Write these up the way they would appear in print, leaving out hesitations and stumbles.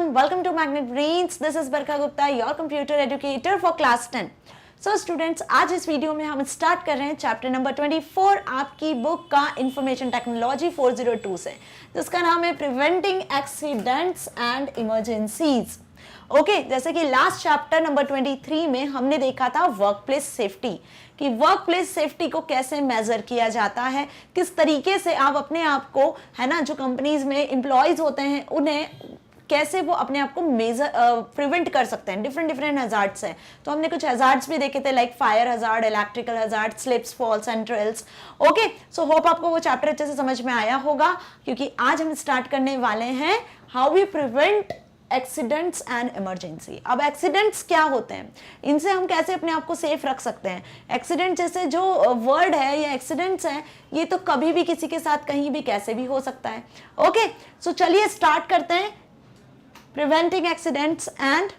everyone, welcome to Magnet Brains. This is Barkha Gupta, your computer educator for class 10. So students, आज इस video में हम start कर रहे हैं चैप्टर नंबर 24 आपकी बुक का इंफॉर्मेशन टेक्नोलॉजी 402 से, जिसका नाम है preventing accidents and emergencies. Okay, जैसे कि लास्ट चैप्टर नंबर 23 में हमने देखा था वर्क प्लेस सेफ्टी, कि वर्क प्लेस सेफ्टी को कैसे मेजर किया जाता है, किस तरीके से आप अपने आप को, है ना, जो कंपनीज में एम्प्लॉयज होते हैं उन्हें कैसे वो अपने आप को मेजर प्रिवेंट कर सकते हैं। डिफरेंट हजार्ड्स हैं, तो हमने कुछ हजार्ड्स भी देखे थे, like fire hazard, electrical hazard, slips, falls and trails. Okay, so hope आपको वो चैप्टर अच्छे से समझ में आया होगा, क्योंकि आज हम स्टार्ट करने वाले हैं how we prevent accidents and emergency. अब एक्सीडेंट्स क्या होते हैं, इनसे हम कैसे अपने आप को सेफ रख सकते हैं। एक्सीडेंट जैसे जो वर्ड है या एक्सीडेंट्स है, ये तो कभी भी किसी के साथ कहीं भी कैसे भी हो सकता है। ओके, सो चलिए स्टार्ट करते हैं preventing accidents and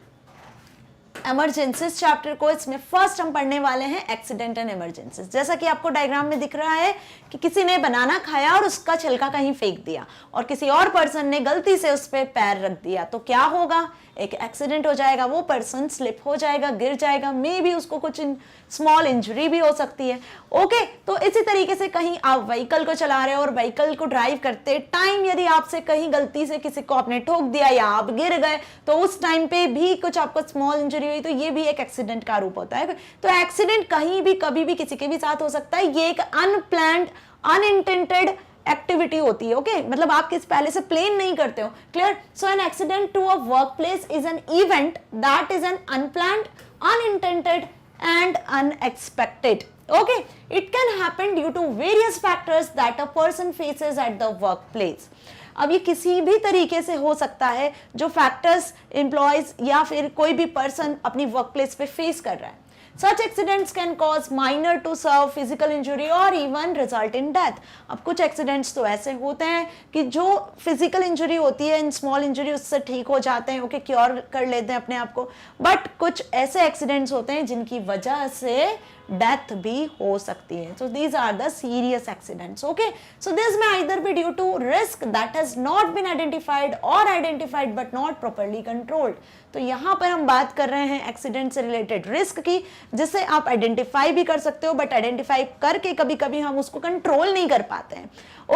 emergencies chapter को। इसमें फर्स्ट हम पढ़ने वाले हैं एक्सीडेंट एंड इमरजेंसीज। जैसा कि आपको डायग्राम में दिख रहा है कि किसी ने बनाना खाया और उसका छिलका कहीं फेंक दिया और किसी और पर्सन ने गलती से उस पे पैर रख दिया, तो क्या होगा, एक एक्सीडेंट हो जाएगा। वो पर्सन स्लिप हो जाएगा, गिर जाएगा, मे बी उसको कुछ स्मॉल इंजरी भी हो सकती है। ओके, तो इसी तरीके से कहीं आप व्हीकल को चला रहे हो और व्हीकल को ड्राइव करते टाइम यदि आपसे कहीं गलती से किसी को आपने ठोक दिया या आप गिर गए, तो उस टाइम पे भी कुछ आपको स्मॉल इंजरी हुई, तो ये भी एक एक्सीडेंट का रूप होता है। तो एक्सीडेंट कहीं भी कभी भी किसी के भी साथ हो सकता है। ये एक अनप्लान्ड अनइंटेंडेड एक्टिविटी होती है। ओके, मतलब आप किस पहले से प्लान नहीं करते हो। Clear? So an accident to a work place is an event that is an unplanned, unintended and unexpected. Okay, it can happen due to various factors that a person faces at the workplace. अब ये किसी भी तरीके से हो सकता है जो फैक्टर्स एम्प्लॉयज या फिर कोई भी पर्सन अपनी वर्क प्लेस पे फेस कर रहा है। Such accidents can cause minor to severe physical injury or even result in death. अब कुछ एक्सीडेंट्स तो ऐसे होते हैं कि जो फिजिकल इंजरी होती है, स्मॉल इंजरी, उससे ठीक हो जाते हैं, ओके, क्योर कर लेते हैं अपने आप को। बट कुछ ऐसे एक्सीडेंट्स होते हैं जिनकी वजह से डेथ भी हो सकती है। So these are the serious accidents. Okay, so this may either be due to risk that has not been identified or identified but not properly controlled. तो यहाँ पर हम बात कर रहे हैं एक्सीडेंट से रिलेटेड रिस्क की, जिसे आप आइडेंटिफाई भी कर सकते हो, बट आइडेंटिफाई करके कभी कभी हम उसको कंट्रोल नहीं कर पाते हैं।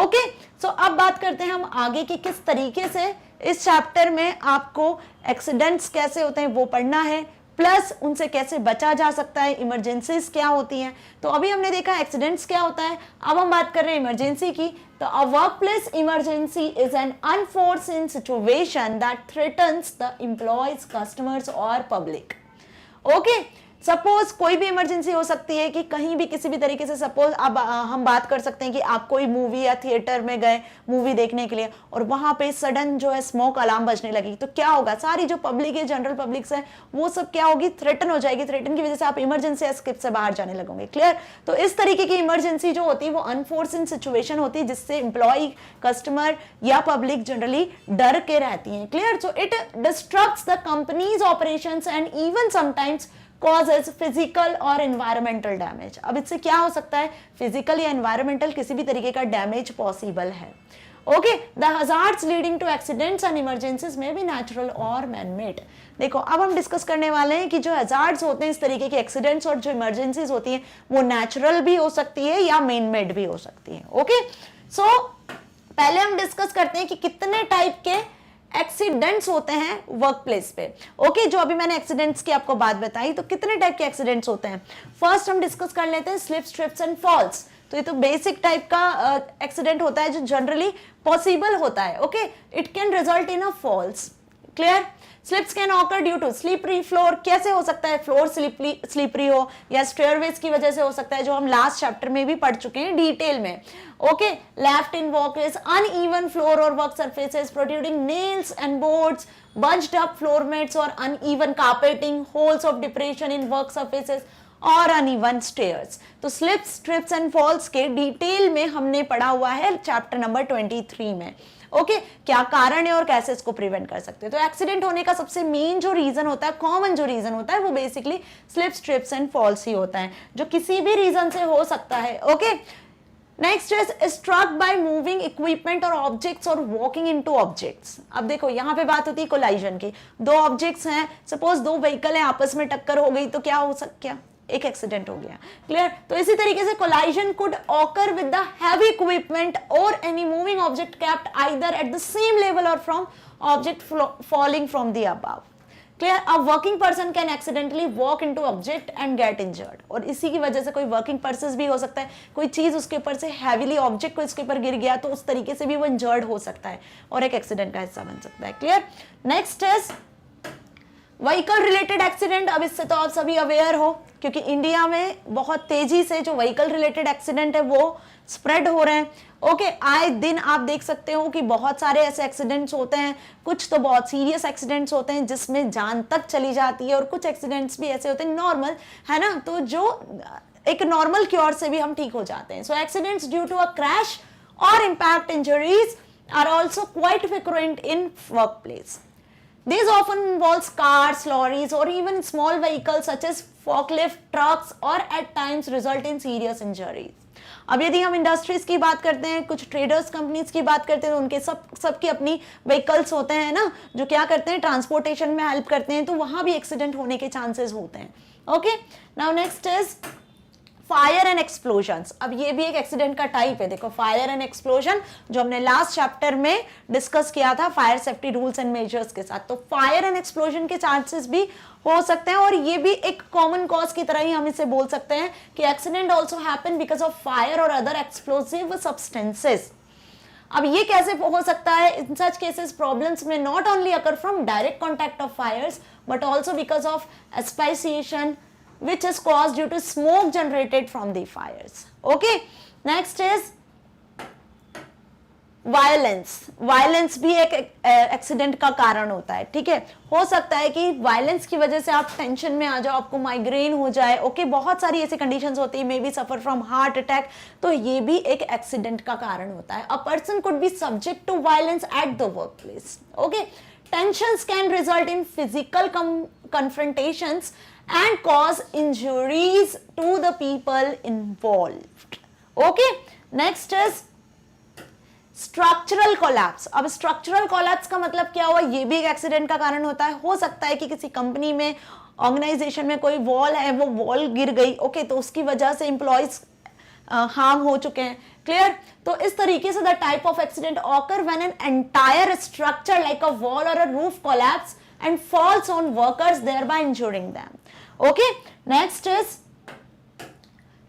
ओके, सो अब बात करते हैं हम आगे की, किस तरीके से इस चैप्टर में आपको एक्सीडेंट्स कैसे होते हैं वो पढ़ना है, प्लस उनसे कैसे बचा जा सकता है, इमरजेंसीज क्या होती हैं। तो अभी हमने देखा एक्सीडेंट्स क्या होता है, अब हम बात कर रहे हैं इमरजेंसी की। तो a workplace emergency is an unforeseen situation that threatens the employees, customers और पब्लिक। ओके, सपोज कोई भी इमरजेंसी हो सकती है कि कहीं भी किसी भी तरीके से, सपोज अब हम बात कर सकते हैं कि आप कोई मूवी या थिएटर में गए मूवी देखने के लिए और वहां पे सडन जो है स्मोक अलार्म बजने लगी, तो क्या होगा, सारी जो पब्लिक है, जनरल पब्लिक है, वो सब क्या होगी, थ्रेटन हो जाएगी। थ्रेटन की वजह से आप इमरजेंसी एस्केप से बाहर जाने लगोगे। क्लियर? तो इस तरीके की इमरजेंसी जो होती है वो अनफोर्सिन सिचुएशन होती है, जिससे एम्प्लॉय, कस्टमर या पब्लिक जनरली डर के रहती है। Clear? So it disrupts the company's operations and even sometimes causes physical और environmental damage. अब इससे क्या हो सकता है, फिजिकल या environmental किसी भी तरीके का डैमेज पॉसिबल है। Okay, the hazards leading to accidents and emergencies may be natural और man-made. देखो, अब हम डिस्कस करने वाले हैं कि जो hazards होते हैं, इस तरीके के एक्सीडेंट्स और जो इमरजेंसीज होती हैं, वो नेचुरल भी हो सकती है या मेन मेड भी हो सकती है। ओके, सो पहले हम डिस्कस करते हैं कि कितने टाइप के एक्सीडेंट्स होते हैं वर्क प्लेस पे। ओके, जो अभी मैंने एक्सीडेंट्स की आपको बात बताई, तो कितने टाइप के एक्सीडेंट्स होते हैं। फर्स्ट हम डिस्कस कर लेते हैं स्लिप्स, ट्रिप्स एंड फॉल्स। तो ये तो बेसिक टाइप का एक्सीडेंट होता है जो जनरली पॉसिबल होता है। Okay, it can result in a falls. Clear? Slips can occur due to slippery floor. कैसे हो सकता है, फ्लोर स्लिपरी हो या स्टेयरवेज की वजह से हो सकता है, जो हम लास्ट चैप्टर में भी पढ़ चुके हैं डिटेल में। Okay, left in walkways, uneven floor और work surfaces, protruding nails and boards, bunched up floor mats और uneven carpeting, holes of depression in work surfaces और अनइवन स्टेयर्स। तो स्लिप्स, ट्रिप्स एंड फॉल्स के detail में हमने पढ़ा हुआ है चैप्टर नंबर 23 में। ओके, क्या कारण है और कैसे इसको प्रिवेंट कर सकते हैं। तो एक्सीडेंट होने का सबसे मेन जो रीजन होता है, कॉमन जो रीजन होता है, वो basically slips, trips and falls ही होता है, जो किसी भी रीजन से हो सकता है। Okay, next is struck by moving equipment और ऑब्जेक्ट्स और वॉकिंग इनटू ऑब्जेक्ट्स। अब देखो यहाँ पे बात होती है कोलाइजन की, दो ऑब्जेक्ट्स हैं, सपोज दो व्हीकल हैं, आपस में टक्कर हो गई तो क्या हो सकता, एक एक्सीडेंट हो गया, क्लियर। तो इसी तरीके से collision could occur with the heavy equipment और any moving object kept either at the same level और from object falling from the above, clear. A working person can accidentally walk into object and get injured, और इसी की वजह से कोई working person भी हो सकता है, कोई चीज उसके ऊपर से हैवीली ऑब्जेक्ट को इसके ऊपर गिर गया तो उस तरीके से भी वो इंजर्ड हो सकता है और एक एक्सीडेंट का हिस्सा बन सकता है, clear. Next is vehicle related accident. अब इससे तो आप सभी अवेयर हो क्योंकि इंडिया में बहुत तेजी से जो व्हीकल रिलेटेड एक्सीडेंट है वो स्प्रेड हो रहे हैं। ओके, आए दिन आप देख सकते हो कि बहुत सारे ऐसे एक्सीडेंट्स होते हैं, कुछ तो बहुत सीरियस एक्सीडेंट्स होते हैं जिसमें जान तक चली जाती है और कुछ एक्सीडेंट्स भी ऐसे होते हैं नॉर्मल, है ना, तो जो एक नॉर्मल क्योर से भी हम ठीक हो जाते हैं। So accidents due to a crash और impact injuries are also quite frequent in work place. These often involves cars, lorries, or even small vehicles such as forklift trucks, or at times result in serious injuries. अब यदि हम industries की बात करते हैं, कुछ traders companies की बात करते हैं तो उनके सबकी अपनी व्हीकल्स होते हैं ना, जो क्या करते हैं ट्रांसपोर्टेशन में हेल्प करते हैं, तो वहां भी एक्सीडेंट होने के चांसेस होते हैं. Okay, now next is fire and explosion. अब ये भी एक एक्सीडेंट का टाइप है. देखो, फायर एंड एक्सप्लोजन जो हमने लास्ट चैप्टर में डिस्कस किया था fire safety rules and measures के साथ, तो फायर एंड एक्सप्लोजन के चांसेस भी हो सकते हैं और ये भी एक कॉमन कॉज की तरह ही हम इसे बोल सकते हैं कि accident also happen because of fire और अदर एक्सप्लोसिव सब्सटेंसेस. अब ये कैसे हो सकता है? इन सच केसेस प्रॉब्लम्स में not only occur from direct contact of fires but also because of asphyxiation which is caused due to smoke generated from the fires. Okay, next is violence. Violence भी एक accident का कारण होता है. ठीक है, हो सकता है कि वायलेंस की वजह से आप टेंशन में आ जाओ, आपको माइग्रेन हो जाए. ओके, बहुत सारी ऐसी कंडीशंस होती है, may be suffer from heart attack, तो ये भी एक एक्सीडेंट का कारण होता है. A person could be subject to violence at the work place. Okay, tensions can result in physical confrontations and cause injuries to the people involved. Okay, next is structural collapse. अब structural collapse का मतलब क्या हुआ? ये भी एक accident का कारण होता है. हो सकता है कि किसी कंपनी में, ऑर्गेनाइजेशन में कोई वॉल है, वो वॉल गिर गई. ओके, तो उसकी वजह से एम्प्लॉइज हार्म हो चुके हैं. क्लियर? तो इस तरीके से the type of accident occur when an entire structure like a wall और a roof collapse and falls on workers thereby injuring them. Okay, next is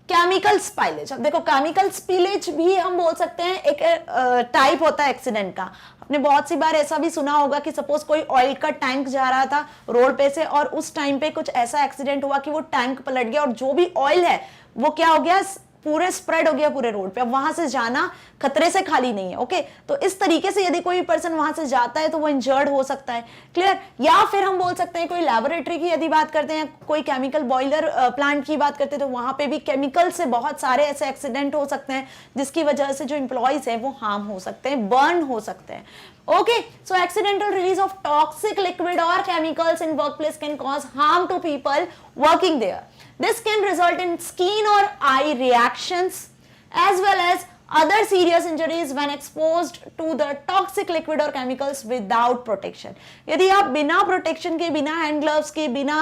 chemical spillage. अब देखो, केमिकल स्पिलेज भी हम बोल सकते हैं एक टाइप होता है एक्सीडेंट का. आपने बहुत सी बार ऐसा भी सुना होगा कि सपोज कोई ऑयल का टैंक जा रहा था रोड पे से और उस टाइम पे कुछ ऐसा एक्सीडेंट हुआ कि वो टैंक पलट गया और जो भी ऑयल है वो क्या हो गया, पूरे स्प्रेड हो गया पूरे रोड पे. अब वहां से जाना खतरे से खाली नहीं है. ओके, तो इस तरीके से यदि कोई पर्सन वहां से जाता है तो वो इंजर्ड हो सकता है. क्लियर? या फिर हम बोल सकते हैं कोई लैबोरेटरी की यदि बात करते हैं, कोई केमिकल बॉयलर प्लांट की बात करते हैं, तो वहां पे भी केमिकल से बहुत सारे ऐसे एक्सीडेंट हो सकते हैं जिसकी वजह से जो इंप्लॉइज है वो हार्म हो सकते हैं, बर्न हो सकते हैं. Okay, so accidental release of toxic liquid or chemicals in workplace can cause harm to people working there. This can result in skin or eye reactions as well as other serious injuries when exposed to the toxic liquid or chemicals without protection. यदि आप बिना protection के, बिना hand gloves के, बिना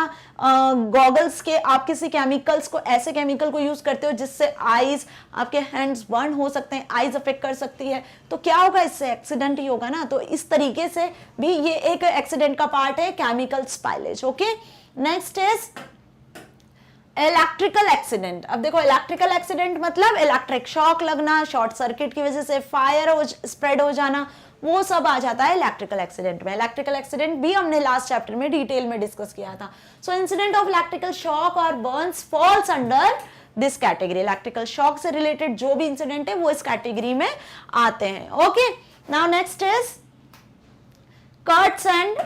goggles के आप किसी केमिकल्स को, ऐसे केमिकल को यूज करते हो जिससे आईज, आपके हैंड्स बर्न हो सकते हैं, आईज अफेक्ट कर सकती है, तो क्या होगा? इससे एक्सीडेंट ही होगा ना. तो इस तरीके से भी ये एक एक्सीडेंट का पार्ट है, chemical spillage. Okay, next is electrical accident. अब देखो, इलेक्ट्रिकल एक्सीडेंट मतलब इलेक्ट्रिक शॉक लगना, शॉर्ट सर्किट की वजह से फायर स्प्रेड हो जाना, वो सब आ जाता है इलेक्ट्रिकल एक्सीडेंट में. इलेक्ट्रिकल एक्सीडेंट भी हमने लास्ट चैप्टर में डिटेल में डिस्कस किया था. सो इंसिडेंट ऑफ इलेक्ट्रिकल शॉक और Burns falls under this category. Electrical shock से रिलेटेड जो भी इंसिडेंट है वो इस कैटेगरी में आते हैं. Okay, now next is cuts and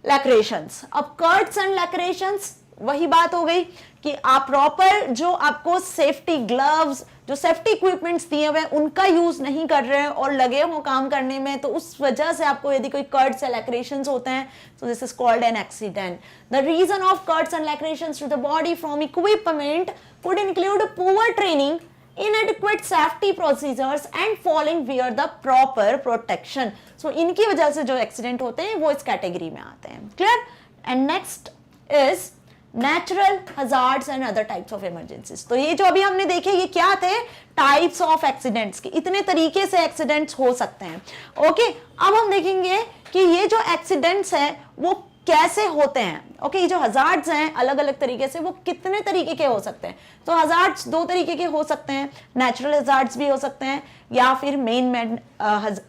lacerations. अब कट्स एंड लैक्रेशंस वही बात हो गई कि आप प्रॉपर जो आपको सेफ्टी ग्लव्स, जो सेफ्टी इक्विपमेंट्स दिए हुए हैं उनका यूज नहीं कर रहे हैं और लगे हो काम करने में, तो उस वजह से आपको यदि कोई कट्स या लैक्रेशंस होते हैं, so this is called an accident. The reason of cuts and lacerations to the body from equipment could include poor training, inadequate safety procedures and falling without the proper protection. So इनकी वजह से जो accident होते हैं वो इस category में आते हैं. Clear? And next is natural hazards and other types of emergencies. तो ये जो अभी हमने देखे ये क्या थे, टाइप्स ऑफ एक्सीडेंट्स की, इतने तरीके से एक्सीडेंट्स हो सकते हैं. ओके, अब हम देखेंगे कि ये जो एक्सीडेंट्स हैं वो कैसे होते हैं. ओके, ये जो हजार्ड्स हैं अलग अलग तरीके से, वो कितने तरीके के हो सकते हैं. तो हजार्ड्स दो तरीके के हो सकते हैं, नेचुरल हजार्ड्स भी हो सकते हैं या फिर मेन मेड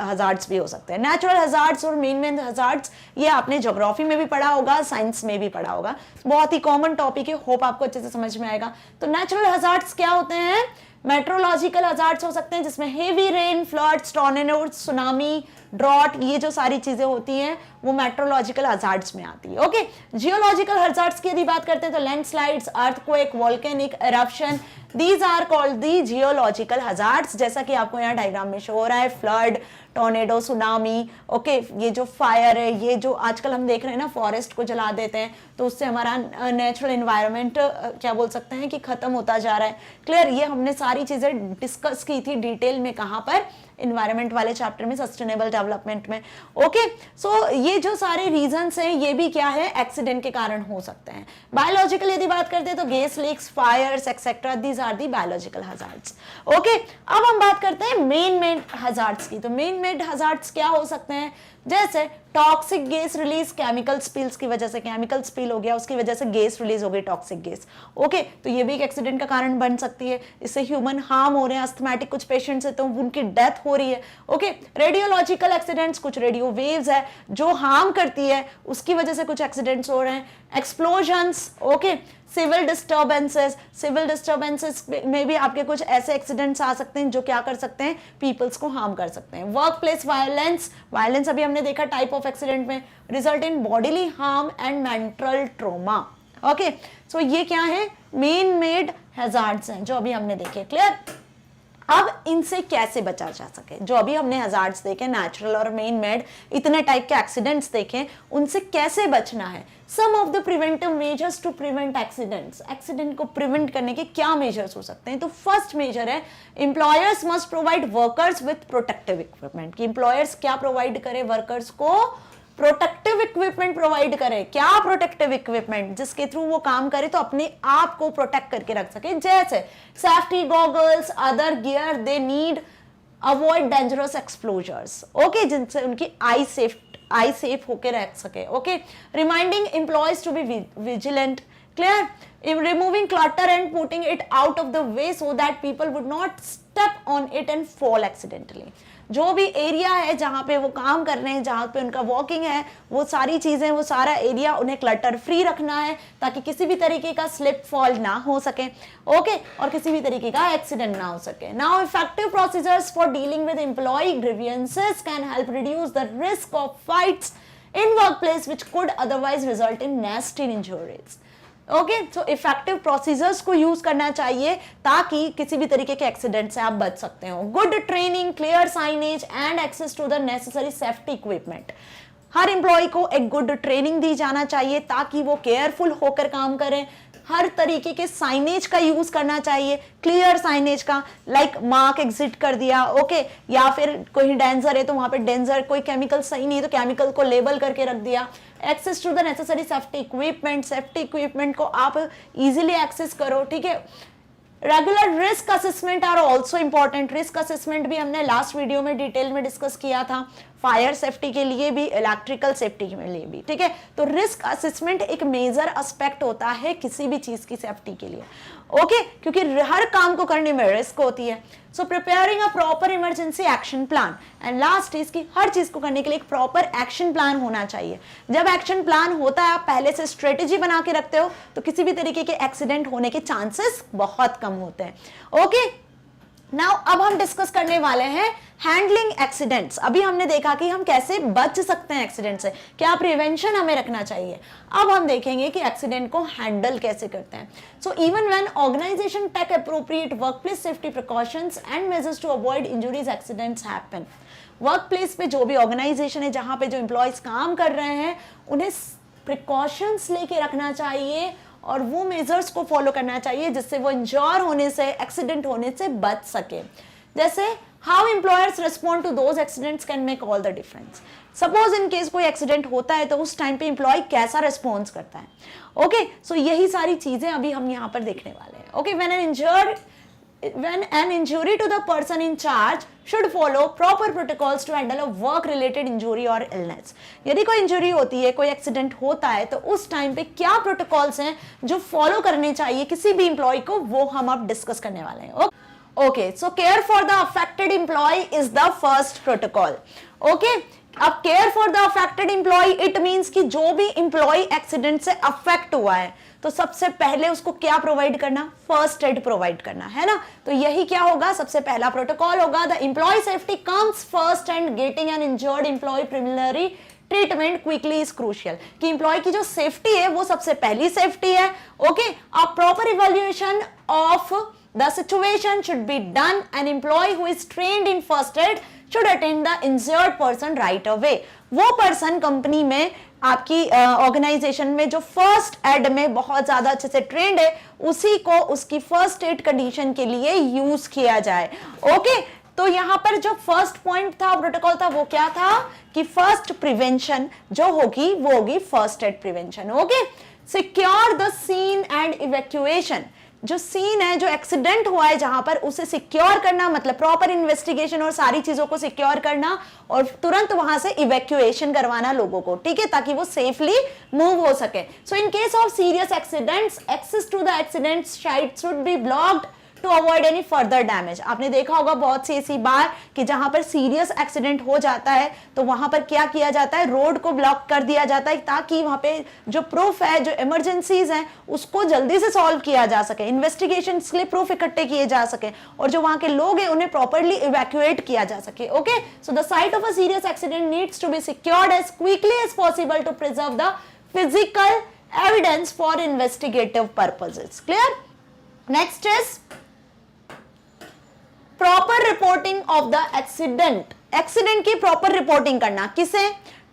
हजार्ड्स भी हो सकते हैं. नेचुरल हजार्ड्स और मेन मेड हजार्ड्स ये आपने ज्योग्राफी में भी पढ़ा होगा, साइंस में भी पढ़ा होगा, बहुत ही कॉमन टॉपिक है, होप आपको अच्छे से समझ में आएगा. तो नेचुरल हजार्ड्स क्या होते हैं, मेट्रोलॉजिकल हजार्ड्स हो सकते हैं जिसमें heavy rain, floods, tornadoes, tsunami, drought, ये जो सारी चीजें होती हैं वो मेट्रोलॉजिकल हजार्ड्स में आती है. ओके, जियोलॉजिकल हजार्ड्स की यदि बात करते हैं तो landslides, earthquake, volcanic eruption, these are called the geological hazards. जैसा कि आपको यहाँ डायग्राम में शो हो रहा है, फ्लड, टॉर्नेडो, सुनामी. ओके, ये जो फायर है, ये जो आजकल हम देख रहे हैं ना, फॉरेस्ट को जला देते हैं तो उससे हमारा नेचुरल एनवायरनमेंट क्या बोल सकते हैं कि खत्म होता जा रहा है. क्लियर? ये हमने सारी चीजें डिस्कस की थी डिटेल में, कहां पर, इन्वायरमेंट वाले चैप्टर में, सस्टेनेबल डेवलपमेंट में. ओके, सो ये जो सारे रीजंस हैं ये भी क्या है, एक्सीडेंट के कारण हो सकते हैं. बायोलॉजिकल यदि बात करते हैं तो gas leaks, fires etcetera, these are the biological hazards. Okay, अब हम बात करते हैं मेन मेड हजार्ड्स की. तो मेन मेड हजार्ड्स क्या हो सकते हैं, जैसे toxic gas release, chemical spills की वजह से, केमिकल स्पिल हो गया उसकी वजह से गैस रिलीज हो गई, टॉक्सिक गैस. ओके, तो ये भी एक एक्सीडेंट का कारण बन सकती है, इससे ह्यूमन हार्म हो रहे हैं. अस्थमैटिक कुछ पेशेंट्स है तो उनकी डेथ हो रही है. ओके, रेडियोलॉजिकल एक्सीडेंट्स, कुछ रेडियो वेव्स है जो हार्म करती है, उसकी वजह से कुछ एक्सीडेंट्स हो रहे हैं. Explosions, okay, civil disturbances, civil disturbances में भी आपके कुछ ऐसे एक्सीडेंट्स आ सकते हैं जो क्या कर सकते हैं, पीपल्स को हार्म कर सकते हैं. वर्क प्लेस वायलेंस, वायलेंस अभी हमने देखा टाइप ऑफ एक्सीडेंट में, result in bodily harm and mental trauma. Okay, so ये क्या है, मेन मेड हैजार्ड्स हैं जो अभी हमने देखे. क्लियर? अब इनसे कैसे बचा जा सके, जो अभी हमने हजार्ड्स देखे, नेचुरल और मेन मेड, इतने टाइप के एक्सीडेंट्स देखे, उनसे कैसे बचना है. Some of the preventive measures to prevent accidents, accident को प्रिवेंट करने के क्या मेजर्स हो सकते हैं. तो फर्स्ट मेजर है, employers must provide workers with protective equipment. कि एम्प्लॉयर्स क्या प्रोवाइड करे, वर्कर्स को प्रोटेक्टिव इक्विपमेंट प्रोवाइड करे. क्या प्रोटेक्टिव इक्विपमेंट, जिसके थ्रू वो काम करे तो अपने आप को प्रोटेक्ट करके रख सके, जैसे safety goggles, other gear they need, avoid dangerous exposures. Okay, जिनसे उनकी आई सेफ होके रख सके. Okay, reminding employees to be vigilant. Clear? Removing clutter and putting it out of the way so that people would not step on it and fall accidentally. जो भी area है जहां पे वो काम कर रहे हैं, जहां पे उनका वॉकिंग है, वो सारी चीजें, वो सारा एरिया उन्हें क्लटर फ्री रखना है ताकि किसी भी तरीके का स्लिप फॉल ना हो सके. ओके, और किसी भी तरीके का एक्सीडेंट ना हो सके. Now effective procedures for dealing with employee grievances can help reduce the risk of fights in workplace which could otherwise result in nasty injuries. Okay, so effective procedures को यूज करना चाहिए ताकि किसी भी तरीके के एक्सीडेंट से आप बच सकते हो. Good training, clear signage and access to the necessary safety equipment. हर एम्प्लॉय को एक गुड ट्रेनिंग दी जाना चाहिए ताकि वो केयरफुल होकर काम करें. हर तरीके के साइनेज का यूज करना चाहिए, क्लियर साइनेज का, लाइक मार्क एग्जिट कर दिया. ओके, या फिर कोई डेंजर है तो वहां पे डेंजर, कोई केमिकल सही नहीं है तो केमिकल को लेबल करके रख दिया. Access to the necessary safety equipment, safety equipment को आप इजीली एक्सेस करो. ठीक है, regular risk assessment are also important. Risk assessment भी हमने लास्ट वीडियो में डिटेल में डिस्कस किया था, फायर सेफ्टी के लिए भी, इलेक्ट्रिकल सेफ्टी के लिए भी. ठीक है, तो रिस्क असेसमेंट एक मेजर एस्पेक्ट होता है किसी भी चीज की सेफ्टी के लिए. ओके, क्योंकि हर काम को करने में रिस्क होती है. So preparing a proper emergency action plan. And last is की हर चीज को करने के लिए एक प्रॉपर एक्शन प्लान होना चाहिए. जब एक्शन प्लान होता है, आप पहले से स्ट्रेटेजी बना के रखते हो तो किसी भी तरीके के एक्सीडेंट होने के चांसेस बहुत कम होते हैं. ओके, नाउ अब हम डिस्कस करने वाले हैं हैंडलिंग एक्सीडेंट्स. अभी हमने देखा कि हम कैसे बच सकते हैं एक्सीडेंट से, क्या प्रिवेंशन हमें रखना चाहिए. अब हम देखेंगे कि एक्सीडेंट को हैंडल कैसे करते हैं. So even when organization take appropriate workplace safety precautions and measures to avoid injuries, accidents happen. Workplace पे जो भी ऑर्गेनाइजेशन है, जहां पे जो एम्प्लॉयज काम कर रहे हैं, उन्हें प्रिकॉशंस लेके रखना चाहिए और वो मेजर्स को फॉलो करना चाहिए जिससे वो इंजॉर होने से, एक्सीडेंट होने से बच सके। जैसे how employers respond to those accidents can make all the difference. Suppose in case कोई एक्सीडेंट होता है तो उस टाइम पे एम्प्लॉय कैसा रिस्पॉन्स करता है। ओके, सो यही सारी चीजें अभी हम यहाँ पर देखने वाले हैं। Okay, when an injury to the person in charge should follow proper protocols to handle a work related injury or illness। यदि कोई इंजरी होती है, कोई एक्सीडेंट होता है तो उस टाइम पे क्या प्रोटोकॉल्स हैं जो फॉलो करने चाहिए किसी भी इंप्लॉय को, वो हम अब डिस्कस करने वाले हैं। Okay, so care for the affected employee is the first protocol. Okay, अब care for the affected employee it means कि जो भी एम्प्लॉय एक्सीडेंट से अफेक्ट हुआ है तो सबसे पहले उसको क्या प्रोवाइड करना, फर्स्ट एड प्रोवाइड करना, है ना। तो यही क्या होगा, सबसे पहला प्रोटोकॉल होगा the employee safety comes first and getting an injured employee preliminary treatment quickly is crucial. कि एम्प्लॉय की जो सेफ्टी है वो सबसे पहली सेफ्टी है। Okay, a proper evaluation of the situation should be done. An employee who is trained in first aid should attend the injured person right away। वो person company में, आपकी ऑर्गेनाइजेशन में जो फर्स्ट एड में बहुत ज्यादा अच्छे से ट्रेंड है, उसी को उसकी फर्स्ट एड कंडीशन के लिए यूज किया जाए। ओके, तो यहां पर जो फर्स्ट पॉइंट था, प्रोटोकॉल था, वो क्या था कि फर्स्ट प्रिवेंशन जो होगी वो होगी first aid prevention. Okay, secure the scene and evacuation. जो सीन है, जो एक्सीडेंट हुआ है जहां पर, उसे सिक्योर करना, मतलब प्रॉपर इन्वेस्टिगेशन और सारी चीजों को सिक्योर करना और तुरंत वहां से इवैक्यूएशन करवाना लोगों को, ठीक है, ताकि वो सेफली मूव हो सके। So in case of serious accidents, access to the accident site should be blocked to avoid any further damage. आपने देखा होगा बहुत सी ऐसी बार कि जहां पर सीरियस एक्सीडेंट हो जाता है तो वहां पर क्या किया जाता है, रोड को ब्लॉक कर दिया जाता है ताकि वहां पे जो प्रूफ है, जो इमरजेंसीज हैं, उसको जल्दी से सॉल्व किया जा सके, इन्वेस्टिगेशन के लिए प्रूफ इकट्ठे किए जा सके और जो वहां के लोग हैं उन्हें प्रॉपरली इवैक्यूएट किया जा सके। Okay, so the site of a serious accident needs to be secured as quickly as possible to preserve the physical evidence for investigative purposes. Clear? Next is proper reporting of the accident. Accident की proper reporting करना, किसे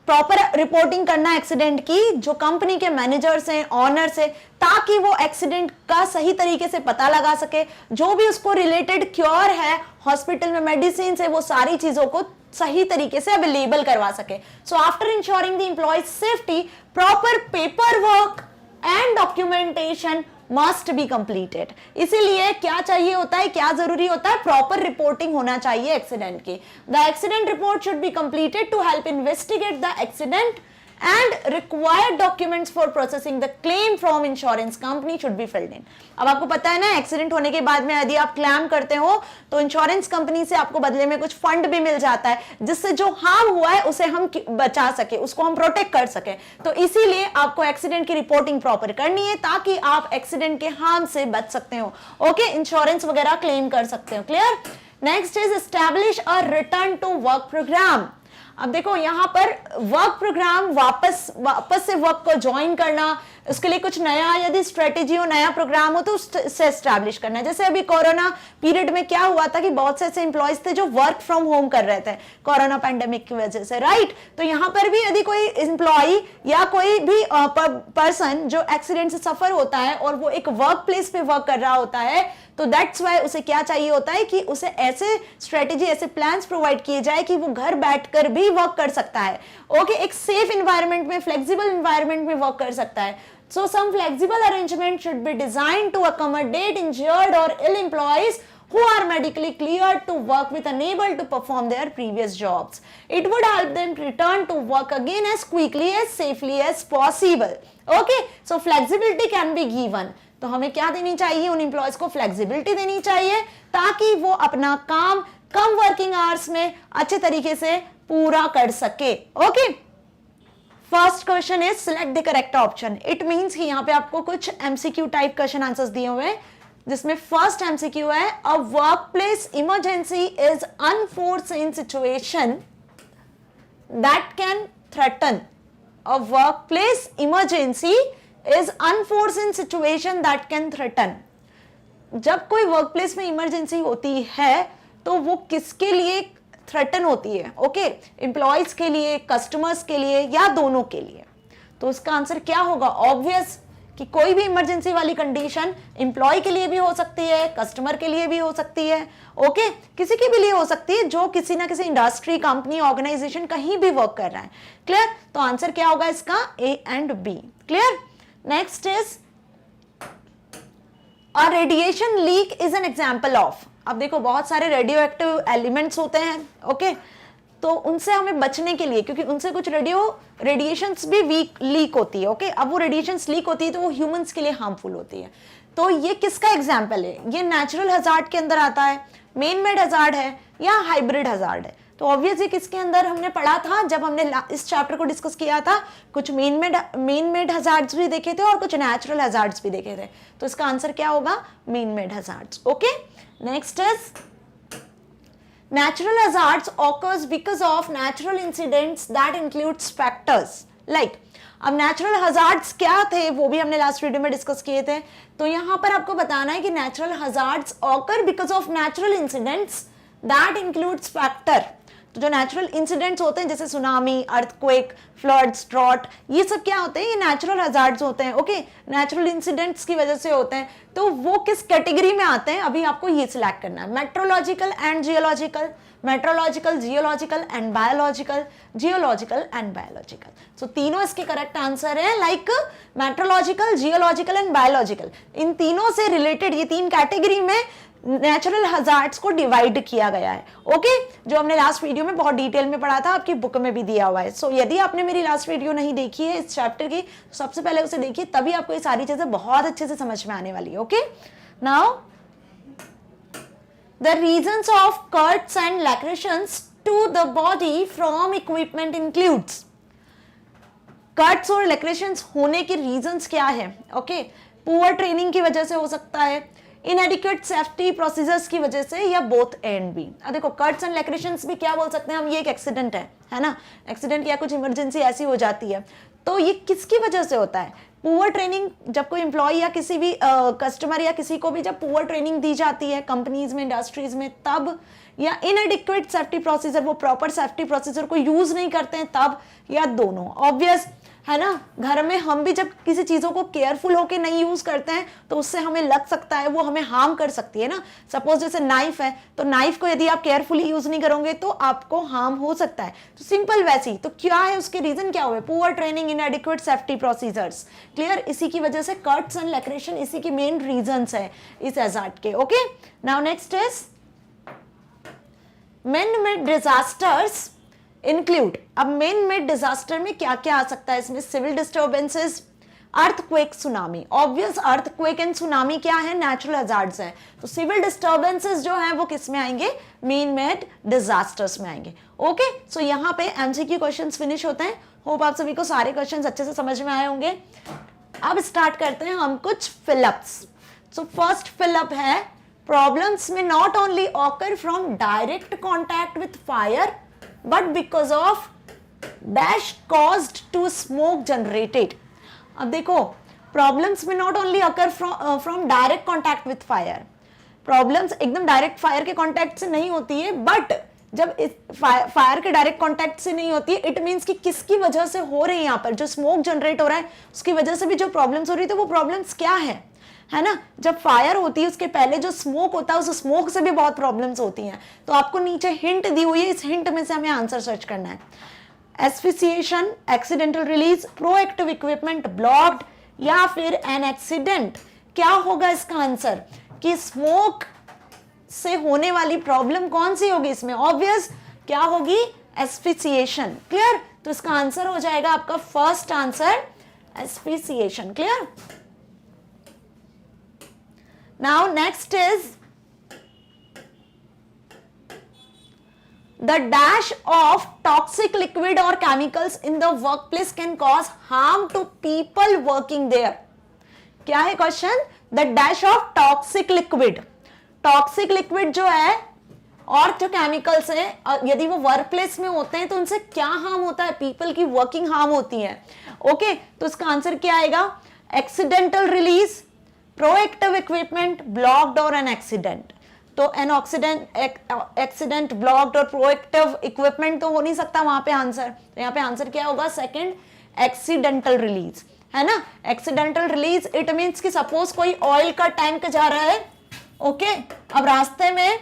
proper reporting करना accident की, जो company के managers हैं, honours हैं, ताकि वो एक्सीडेंट का सही तरीके से पता लगा सके, जो भी उसको रिलेटेड क्योर है, हॉस्पिटल में मेडिसिन है, वो सारी चीजों को सही तरीके से अवेलेबल करवा सके। So after ensuring the employee safety, proper paper work and documentation must be completed. इसीलिए क्या चाहिए होता है, क्या जरूरी होता है, प्रॉपर रिपोर्टिंग होना चाहिए एक्सीडेंट की। The accident report should be completed to help investigate the accident and required documents for processing the claim from insurance company should be filled in। अब आपको पता है ना, एक्सीडेंट होने के बाद में यदि आप क्लेम करते हो तो इंश्योरेंस कंपनी से आपको बदले में कुछ फंड भी मिल जाता है, जिससे जो हार्म हुआ है उसे हम बचा सके, उसको हम प्रोटेक्ट कर सके। तो इसीलिए आपको एक्सीडेंट की रिपोर्टिंग प्रॉपर करनी है ताकि आप एक्सीडेंट के हार्म से बच सकते हो। ओके, इंश्योरेंस वगैरह क्लेम कर सकते हो। Clear? Next is establish a return to work program. अब देखो यहां पर वर्क प्रोग्राम, वापस से वर्क को ज्वाइन करना, उसके लिए कुछ नया यदि स्ट्रेटेजी हो, नया प्रोग्राम हो तो उससे एस्टैब्लिश करना। जैसे अभी कोरोना पीरियड में क्या हुआ था कि बहुत से ऐसे एम्प्लॉयज थे जो वर्क फ्रॉम होम कर रहे थे कोरोना पैंडेमिक की वजह से, राइट। तो यहां पर भी यदि कोई एम्प्लॉय या कोई भी पर्सन जो एक्सीडेंट से सफर होता है और वो एक वर्क प्लेस पे वर्क कर रहा होता है, तो दैट्स वाई उसे क्या चाहिए होता है कि उसे ऐसे स्ट्रेटेजी, ऐसे प्लान्स प्रोवाइड किए जाए कि वो घर बैठकर भी वर्क कर सकता है। ओके, एक सेफ एनवायरनमेंट में, फ्लेक्सिबल एनवायरनमेंट में वर्क कर सकता है। So some flexible arrangement should be designed to accommodate injured or ill employees who are medically cleared to work with unable to perform their previous jobs. It would help them return to work again as quickly as safely as possible. Okay, so flexibility can be given. तो हमें क्या देनी चाहिए, उन employees को flexibility देनी चाहिए ताकि वो अपना काम कम वर्किंग आवर्स में अच्छे तरीके से पूरा कर सके। Okay, first question is select the correct option. It means कि यहाँ पे आपको कुछ एमसीक्यू टाइप क्वेश्चन आंसर्स दिए हुए हैं, जिसमें फर्स्ट एमसीक्यू है अ work place emergency is unforeseen situation that can threaten. A work place emergency is unforeseen situation that can threaten. जब कोई वर्क प्लेस में इमरजेंसी होती है तो वो किसके लिए थ्रेटन होती है? ओके, एम्प्लॉयज के लिए, कस्टमर्स के लिए या दोनों के लिए? तो उसका आंसर क्या होगा? ऑब्वियस कि कोई भी इमरजेंसी वाली कंडीशन एम्प्लॉय के लिए भी हो सकती है, कस्टमर के लिए भी हो सकती है, ओके, किसी के भी लिए हो सकती है जो किसी ना किसी इंडस्ट्री, कंपनी, ऑर्गेनाइजेशन कहीं भी वर्क कर रहा है। क्लियर? तो आंसर क्या होगा इसका? A and B. Clear? Next is a radiation leak is an example of. अब देखो बहुत सारे रेडियो एक्टिव एलिमेंट्स होते हैं, ओके, तो उनसे हमें बचने के लिए, क्योंकि उनसे कुछ रेडिएशंस भी लीक होती है, ओके। अब वो रेडिएशंस लीक होती है तो वो ह्यूमंस के लिए हार्मफुल होती है। तो ये किसका एग्जाम्पल है? ये नेचुरल हजार्ड के अंदर आता है, मेन मेड हजार्ड है या हाइब्रिड हजार्ड है? तो ऑब्वियसली किसके अंदर हमने पढ़ा था जब हमने इस चैप्टर को डिस्कस किया था? कुछ मेन मेड हजार्ड्स भी देखे थे और कुछ नेचुरल हजार्ड्स भी देखे थे। तो इसका आंसर क्या होगा? Main made hazards. Okay, next is natural hazards occurs because of natural incidents that includes factors like। अब नेचुरल हजार्ड्स क्या थे वो भी हमने लास्ट वीडियो में डिस्कस किए थे। तो यहां पर आपको बताना है कि natural hazards occur because of natural incidents that includes factor. तो जो नेचुरल इंसिडेंट्स होते हैं जैसे सुनामी, अर्थक्वेक, फ्लड्स, ड्रॉट, ये सब क्या होते हैं? ये नेचुरल हजार्ड्स होते हैं, ओके, नेचुरल इंसिडेंट्स की वजह से होते हैं। तो वो किस कैटेगरी में आते हैं अभी आपको ये सिलेक्ट करना है। Meteorological and geological, meteorological, geological and biological, geological and biological. So तीनों इसके करेक्ट आंसर है, like meteorological, geological and biological. इन तीनों से रिलेटेड ये तीन कैटेगरी में नेचुरल हजार्ड्स को डिवाइड किया गया है, ओके, जो हमने लास्ट वीडियो में बहुत डिटेल में पढ़ा था, आपकी बुक में भी दिया हुआ है। सो यदि आपने मेरी लास्ट वीडियो नहीं देखी है इस चैप्टर की, तो सबसे पहले उसे देखिए, तभी आपको ये सारी चीजें बहुत अच्छे से समझ में आने वाली है। Okay, now the reasons of cuts and lacerations to the body from equipment includes. Cuts और लैक्रेशंस होने के रीजंस क्या है? ओके, पुअर ट्रेनिंग की वजह से हो सकता है, इनएडिक्वेट सेफ्टी प्रोसीजर्स की वजह से, या बोथ एंड बी। देखो कट्स एंड लैक्रेशंस भी क्या बोल सकते हैं हम? ये एक एक्सीडेंट है ना, एक्सीडेंट या कुछ इमरजेंसी ऐसी हो जाती है, तो ये किसकी वजह से होता है? पुअर ट्रेनिंग, जब कोई एम्प्लॉय या किसी भी कस्टमर या किसी को भी जब पुअर ट्रेनिंग दी जाती है कंपनीज में, इंडस्ट्रीज में, तब, या इनएडिक्वेट सेफ्टी प्रोसीजर, वो प्रॉपर सेफ्टी प्रोसीजर को यूज नहीं करते हैं तब, या दोनों। ऑब्वियस है ना, घर में हम भी जब किसी चीजों को केयरफुल होके नहीं यूज करते हैं तो उससे हमें लग सकता है, वो हमें हार्म कर सकती है ना। सपोज जैसे नाइफ है, तो नाइफ को यदि आप केयरफुली यूज नहीं करोगे तो आपको हार्म हो सकता है। तो सिंपल वैसी, तो क्या है उसके रीजन क्या हुए? Poor training, इनएडिक्वेट safety procedures. Clear? इसी की वजह से कट्स एंड लैक्रेशन इसी के मेन रीजंस है इस हैजार्ड के। Okay, now next is man made disasters include. अब मेन मेड डिजास्टर में क्या क्या आ सकता है? इसमें civil disturbances, earthquake, tsunami. Obvious earthquake and tsunami क्या है? नेचुरल हजार्ड्स हैं। तो सिविल डिस्टर्बेंसेस जो हैं वो किस में आएंगे? मेन मेड डिजास्टर्स में आएंगे। ओके, सो यहाँ पे एमसीक्यू क्वेश्चंस फिनिश होते हैं। होप आप सभी को सारे क्वेश्चंस अच्छे से समझ में आए होंगे। अब स्टार्ट करते हैं हम कुछ फिलअप्स। सो फर्स्ट फिलअप है, प्रॉब्लम्स में not only occur from direct contact with fire but because of dash caused to smoke generated। अब देखो प्रॉब्लम्स में not only occur from direct contact with fire, problems एकदम direct fire के contact से नहीं होती है, बट जब फायर के डायरेक्ट कॉन्टैक्ट से नहीं होती है, इट मीन्स कि किसकी वजह से हो रही है, यहाँ पर जो स्मोक जनरेट हो रहा है उसकी वजह से भी जो प्रॉब्लम्स हो रही है, तो वो प्रॉब्लम्स क्या है ना। जब फायर होती है उसके पहले जो स्मोक होता है, उस स्मोक से भी बहुत प्रॉब्लम्स होती हैं। तो आपको नीचे हिंट दी हुई है, इस हिंट में से हमें आंसर सर्च करना है। Asphyxiation, accidental release, proactive equipment blocked, या फिर एन एक्सीडेंट। क्या होगा इसका आंसर? कि स्मोक से होने वाली प्रॉब्लम कौन सी होगी इसमें? ऑब्वियस क्या होगी? एस्फिसिएशन। क्लियर? तो इसका आंसर हो जाएगा आपका first answer, asphyxiation. Clear? Now next is the dash of toxic liquid or chemicals in the workplace can cause harm to people working there। क्या है question? The dash of toxic liquid, toxic liquid जो है और जो chemicals हैं, यदि वो work place में होते हैं तो उनसे क्या हार्म होता है? पीपल की वर्किंग हार्म होती है। ओके, तो इसका आंसर क्या आएगा? Accidental release, proactive equipment blocked और एन एक्सीडेंट। तो एन एक्सीडेंट, ब्लॉक्ड और प्रोएक्टिव इक्विपमेंट तो हो नहीं सकता वहां पे आंसर। तो यहाँ पे आंसर क्या होगा? Second, accidental release. है ना। एक्सीडेंटल रिलीज इट मीन्स कि सपोज कोई ऑयल का टैंक जा रहा है, ओके, अब रास्ते में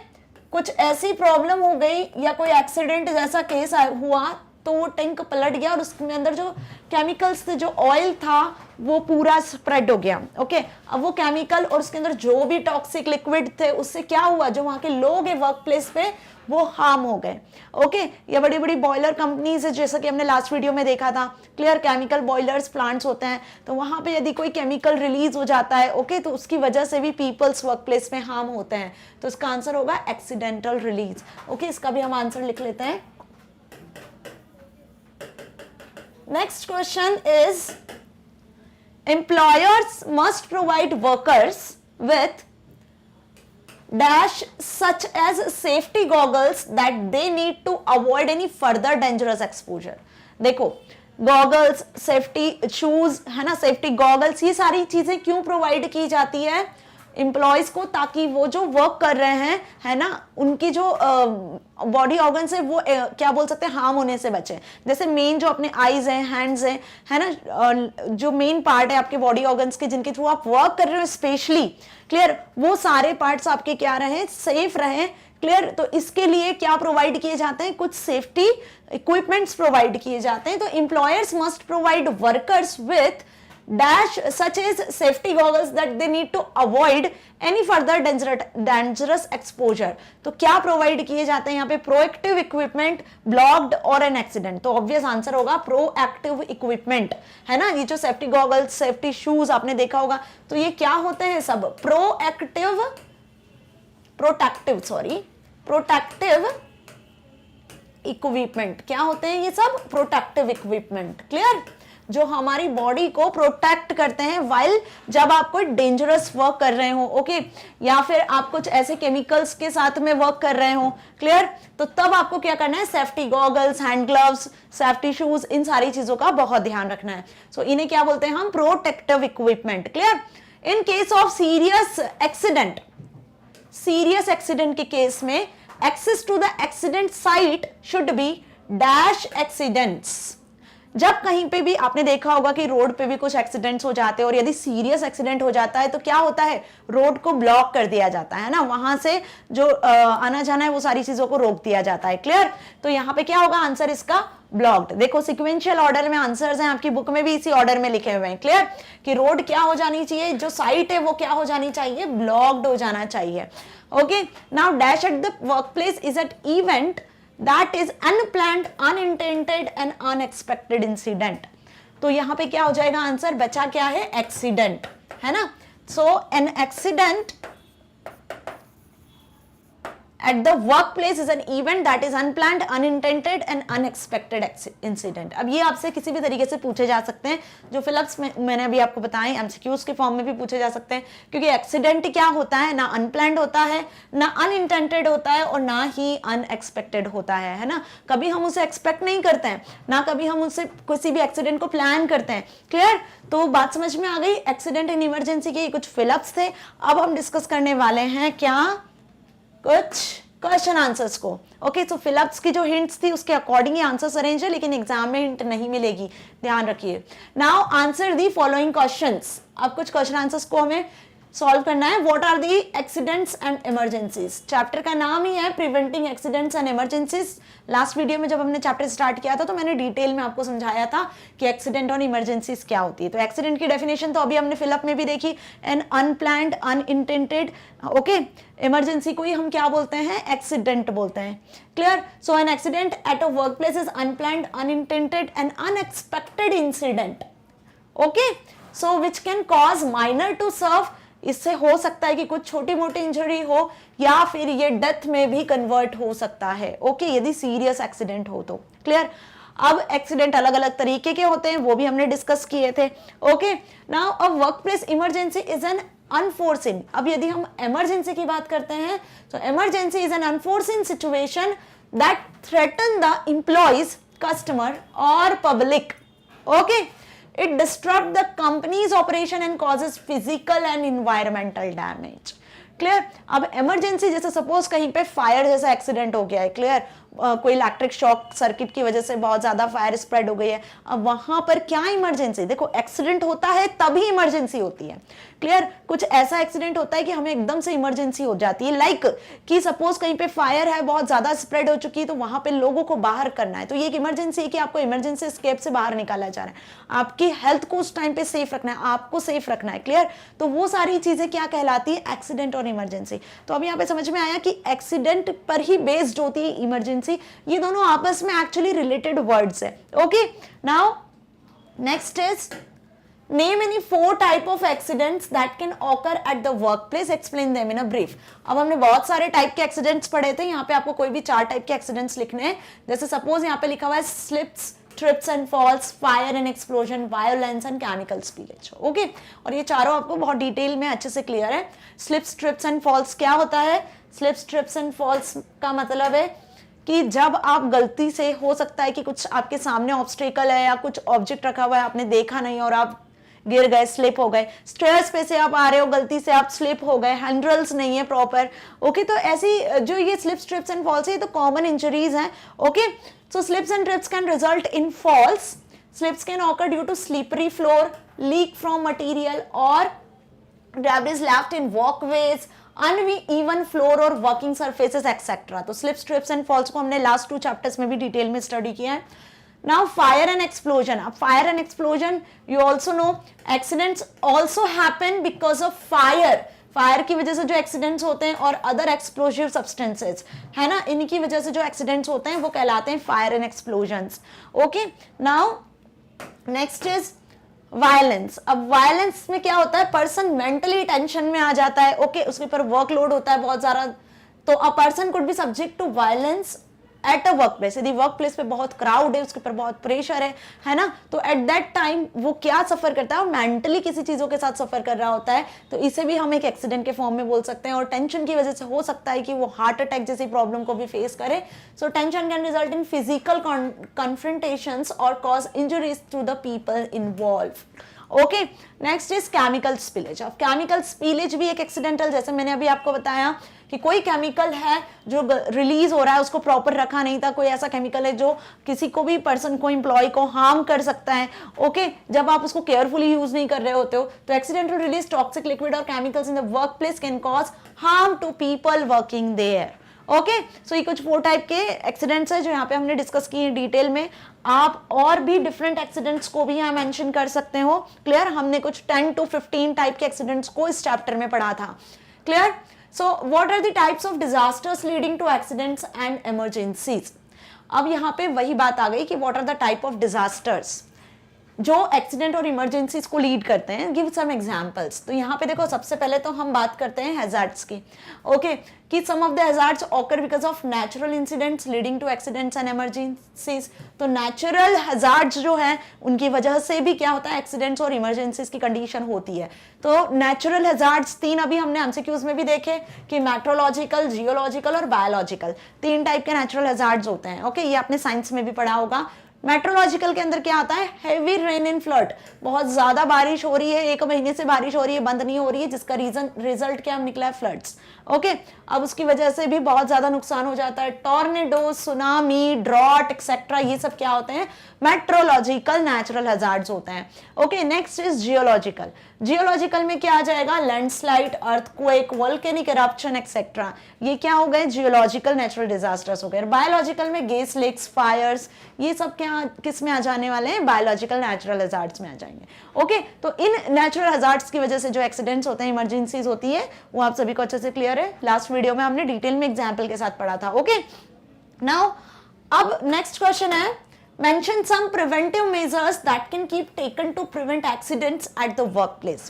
कुछ ऐसी प्रॉब्लम हो गई या कोई एक्सीडेंट जैसा केस हुआ तो वो टैंक पलट गया और उसके अंदर जो केमिकल्स थे, जो ऑयल था वो पूरा स्प्रेड हो गया, ओके। अब वो केमिकल और उसके अंदर जो भी टॉक्सिक लिक्विड थे उससे क्या हुआ, जो वहां के लोग हैं वर्क प्लेस पे वो हार्म हो गए, ओके। ये बड़ी बड़ी बॉयलर कंपनीज है, जैसा कि हमने लास्ट वीडियो में देखा था, क्लियर, केमिकल बॉयलर्स प्लांट्स होते हैं, तो वहां पे यदि कोई केमिकल रिलीज हो जाता है, ओके, तो उसकी वजह से भी पीपल्स वर्क प्लेस में हार्म होते हैं, तो इसका आंसर होगा एक्सीडेंटल रिलीज, ओके। इसका भी हम आंसर लिख लेते हैं। Next question is, employers must provide workers with dash such as safety goggles that they need to avoid any further dangerous exposure। देखो, गॉगल्स, सेफ्टी शूज, है ना, सेफ्टी गॉगल्स, ये सारी चीजें क्यों प्रोवाइड की जाती है एम्प्लॉयज को, ताकि वो जो वर्क कर रहे हैं, है ना, उनकी जो बॉडी ऑर्गन्स है वो क्या बोल सकते हैं, हार्म होने से बचे। जैसे मेन जो अपने आईज हैं, हैंड्स हैं, है ना, जो मेन पार्ट है आपके बॉडी ऑर्गन्स के जिनके थ्रू आप वर्क कर रहे हो स्पेशली, क्लियर, वो सारे पार्ट्स आपके क्या रहे, सेफ रहे, क्लियर। तो इसके लिए क्या प्रोवाइड किए जाते हैं, कुछ सेफ्टी इक्विपमेंट्स प्रोवाइड किए जाते हैं। तो employers must provide workers with dash such as safety goggles that they need to avoid any further dangerous exposure। तो क्या प्रोवाइड किए जाते हैं यहाँ पे, प्रोएक्टिव इक्विपमेंट, ब्लॉक्ड और एन एक्सीडेंट। तो ऑब्वियस आंसर होगा प्रोएक्टिव इक्विपमेंट, है ना। ये जो सेफ्टी गॉगल्स, सेफ्टी शूज आपने देखा होगा, तो ये क्या होते हैं, सब प्रोटेक्टिव इक्विपमेंट। क्या होते हैं ये सब, प्रोटेक्टिव इक्विपमेंट, क्लियर, जो हमारी बॉडी को प्रोटेक्ट करते हैं वाइल जब आप कोई डेंजरस वर्क कर रहे हो, ओके, या फिर आप कुछ ऐसे केमिकल्स के साथ में वर्क कर रहे हो, क्लियर, तो तब आपको क्या करना है, safety goggles, hand gloves, safety shoes, इन सारी चीजों का बहुत ध्यान रखना है। सो इन्हें क्या बोलते हैं हम, protective equipment, clear. In case of serious accident के केस में access to the accident site should be dash accidents. जब कहीं पे भी आपने देखा होगा कि रोड पे भी कुछ एक्सीडेंट्स हो जाते हैं और यदि सीरियस एक्सीडेंट हो जाता है तो क्या होता है, रोड को ब्लॉक कर दिया जाता है ना, वहां से जो आना जाना है वो सारी चीजों को रोक दिया जाता है, क्लियर। तो यहाँ पे क्या होगा आंसर इसका, ब्लॉक्ड। देखो सिक्वेंशियल ऑर्डर में आंसर्स हैं, आपकी बुक में भी इसी ऑर्डर में लिखे हुए हैं, क्लियर, कि रोड क्या हो जानी चाहिए, जो साइट है वो क्या हो जानी चाहिए, ब्लॉक्ड हो जाना चाहिए, okay. Now dash at the work place is at event that is unplanned, unintended and unexpected incident। तो यहां पे क्या हो जाएगा आंसर, बचा क्या है, एक्सीडेंट, है ना। So an accident at the workplace is an event that is unplanned, unintended and unexpected incident। अब ये आपसे किसी भी तरीके से पूछे जा सकते हैं, जो फिलअप्स में मैंने अभी आपको बताए, एमसीक्यूज के फॉर्म में भी पूछे जा सकते हैं, क्योंकि एक्सीडेंट क्या होता है, ना अनप्लैंड होता है, ना अनइंटेंडेड होता है और ना ही अनएक्सपेक्टेड होता है ना। कभी हम उसे एक्सपेक्ट नहीं करते हैं, ना कभी हम उससे किसी भी एक्सीडेंट को प्लान करते हैं, क्लियर। तो बात समझ में आ गई। एक्सीडेंट इन इमरजेंसी के कुछ फिलअप्स थे। अब हम डिस्कस करने वाले हैं क्या, कुछ क्वेश्चन आंसर्स को, ओके। तो फिलअप्स की जो हिंट्स थी उसके अकॉर्डिंग ही आंसर्स अरेंज है, लेकिन एग्जाम में हिंट नहीं मिलेगी, ध्यान रखिए। Now answer the following questions. अब कुछ क्वेश्चन आंसर्स को हमें सॉल्व करना है। What are the accidents and emergencies. Chapter का नाम ही है preventing accidents and emergencies. Last video में जब हमने चैप्टर स्टार्ट किया था तो मैंने डिटेल में आपको समझाया था कि एक्सीडेंट और इमरजेंसीज क्या होती है। तो एक्सीडेंट की डेफिनेशन तो अभी हमने फिलअप में भी देखी, an unplanned, unintended, okay. Emergency को ही हम क्या बोलते हैं, एक्सीडेंट बोलते हैं, clear. So an accident at a work place is unplanned, unintended and unexpected incident, okay. So which can cause minor to serve. इससे हो सकता है कि कुछ छोटी मोटी इंजरी हो या फिर ये डेथ में भी कन्वर्ट हो सकता है, ओके, यदि सीरियस एक्सीडेंट हो तो, क्लियर। अब एक्सीडेंट अलग अलग तरीके के होते हैं, वो भी हमने डिस्कस किए थे, okay. Now a work place emergency is an unforeseen. अब यदि हम इमरजेंसी की बात करते हैं तो emergency is an unforeseen situation that threaten the employees, customer और public, okay. It disrupts the company's operation and causes physical and environmental damage. Clear. अब इमरजेंसी जैसे सपोज कहीं पे फायर जैसा एक्सीडेंट हो गया है, क्लियर, कोई इलेक्ट्रिक शॉक सर्किट की वजह से बहुत ज्यादा फायर स्प्रेड हो गई है, अब वहां पर क्या इमरजेंसी, देखो एक्सीडेंट होता है तभी इमरजेंसी होती है, क्लियर। कुछ ऐसा एक्सीडेंट होता है कि हमें एकदम से इमरजेंसी हो जाती है, लाइक कि सपोज कहीं पे फायर है, बहुत ज्यादा स्प्रेड हो चुकी है, तो वहां पे लोगों को बाहर करना है, तो ये एक इमरजेंसी है कि आपको इमरजेंसी एस्केप से बाहर निकाला जा रहा है, आपकी हेल्थ को उस टाइम पे सेफ रखना है, आपको सेफ रखना है, क्लियर। तो वो सारी चीजें क्या कहलाती है, एक्सीडेंट और इमरजेंसी। तो अब यहाँ पे समझ में आया कि एक्सीडेंट पर ही बेस्ड होती है इमरजेंसी, ये दोनों आपस में एक्चुअली रिलेटेड वर्ड्स है। Okay, now next is name any 4 type of accidents that can occur at the workplace, explain them in a brief। अब हमने बहुत सारे टाइप के एक्सीडेंट्स पढ़े थे, यहाँ पे आपको कोई भी 4 टाइप के एक्सीडेंट्स लिखने हैं, जैसे सपोज यहाँ पे लिखा हुआ है slips, trips and falls, fire and explosion, violence and chemical spillage. Okay, और ये चारों आपको बहुत डिटेल में अच्छे से क्लियर है। स्लिप्स, ट्रिप्स एंड फॉल्स क्या होता है, स्लिप्स, ट्रिप्स एंड फॉल्स का मतलब है कि जब आप गलती से, हो सकता है कि कुछ आपके सामने ऑब्स्टेकल है या कुछ ऑब्जेक्ट रखा हुआ है, आपने देखा नहीं और आप गिर गए, स्लिप हो गए, स्टेयर्स पे से आप आ रहे हो, गलती से आप स्लिप हो गए, हैंडल्स नहीं है प्रॉपर। ओके, तो ऐसी जो ये स्लिप्स, ट्रिप्स एंड फॉल्स है, ये तो कॉमन इंजरीज हैं। Okay, so slips and trips can result in falls, slips can occur due to slippery floor, leak from material और debris left in walkways, uneven floor और working surfaces etc। तो slips, trips and false को हमने last 2 chapters में भी detail में study किया है। Now fire and explosion, अब fire and explosion you also know accidents also happen because of fire, fire की वजह से जो एक्सीडेंट्स होते हैं और अदर एक्सप्लोजिव सब्सटेंसेस है ना, इनकी वजह से जो एक्सीडेंट्स होते हैं वो कहलाते हैं fire and explosions. Okay, now next is violence. अब वायलेंस में क्या होता है, पर्सन मेंटली टेंशन में आ जाता है, ओके, उसके ऊपर वर्कलोड होता है बहुत ज्यादा, तो a person could be subject to violence at a work place. यदि वर्क प्लेस पे बहुत क्राउड है, उसके ऊपर बहुत प्रेशर है ना, तो एट दैट टाइम वो क्या सफर करता है, और मेंटली किसी चीजों के साथ सफर कर रहा होता है, तो इसे भी हम एक एक्सीडेंट के फॉर्म में बोल सकते हैं। और टेंशन की वजह से हो सकता है कि वो हार्ट अटैक जैसी प्रॉब्लम को भी फेस करे। So tension can result in physical confrontations और cause injuries to the people involve. Okay, next is chemical spillage. अब केमिकल स्पिलेज भी एक एक्सीडेंटल, जैसे मैंने अभी आपको बताया कि कोई केमिकल है जो रिलीज हो रहा है, उसको प्रॉपर रखा नहीं था, कोई ऐसा केमिकल है जो किसी को भी पर्सन को, एम्प्लॉय को हार्म कर सकता है। ओके, जब आप उसको केयरफुली यूज नहीं कर रहे होते हो, तो एक्सीडेंटल रिलीज टॉक्सिक लिक्विड और chemicals in the work place can cause harm to people working there. Okay, so ये कुछ 4 टाइप के एक्सीडेंट्स है जो यहाँ पे हमने डिस्कस किए डिटेल में। आप और भी डिफरेंट एक्सीडेंट्स को भी यहाँ मेंशन कर सकते हो, क्लियर। हमने कुछ 10 to 15 टाइप के एक्सीडेंट्स को इस चैप्टर में पढ़ा था, clear. So what are the types of disasters leading to accidents and emergencies. अब यहाँ पे वही बात आ गई कि what are the type of disasters जो एक्सीडेंट और इमरजेंसीज को लीड करते हैं। Give some examples. तो यहाँ पे देखो, सबसे पहले तो हम बात करते हैं हैजार्ड्स की। ओके, कि some of the hazards occur because of natural incidents leading to accidents and emergencies. तो नेचुरल हैजार्ड्स जो हैं उनकी वजह से भी क्या होता है, एक्सीडेंट्स और इमरजेंसीज की कंडीशन होती है। तो नेचुरल हैजार्ड्स 3 अभी हमने एमसीक्यूज में भी देखे कि मेट्रोलॉजिकल, जियोलॉजिकल और बायोलॉजिकल, 3 टाइप के नेचुरल हैजार्ड्स होते हैं। ओके, ये आपने साइंस में भी पढ़ा होगा। मेट्रोलॉजिकल के अंदर क्या आता है, हेवी रेन इन फ्लड, बहुत ज्यादा बारिश हो रही है, 1 महीने से बारिश हो रही है, बंद नहीं हो रही है, जिसका रिजल्ट क्या निकला है, फ्लड्स। ओके, अब उसकी वजह से भी बहुत ज्यादा नुकसान हो जाता है। टॉर्नेडो, सुनामी, ड्रॉट एक्सेट्रा, ये सब क्या होते हैं, मेट्रोलॉजिकल नेचुरल हैजार्ड्स होते हैं। Okay, next is geological. Geological में क्या आ जाएगा, landslide, earthquake, volcanic eruption etcetera, ये क्या हो गए, जियोलॉजिकल नेचुरल डिजास्टर्स हो गए। बायोलॉजिकल में गैस लेक्स, फायर्स, ये सब क्या किस में आ जाने वाले हैं, बायोलॉजिकल नेचुरल हैजार्ड्स में आ जाएंगे। ओके, तो इन नेचुरल हैजार्ड्स की वजह से जो एक्सीडेंट्स होते हैं, इमरजेंसीज होती है, वो आप सभी को अच्छे से क्लियर है। लास्ट वीडियो में हमने डिटेल में एग्जाम्पल के साथ पढ़ा था। ओके, नाउ अब नेक्स्ट क्वेश्चन है, mention some preventive measures that can keep taken to prevent accidents at the workplace।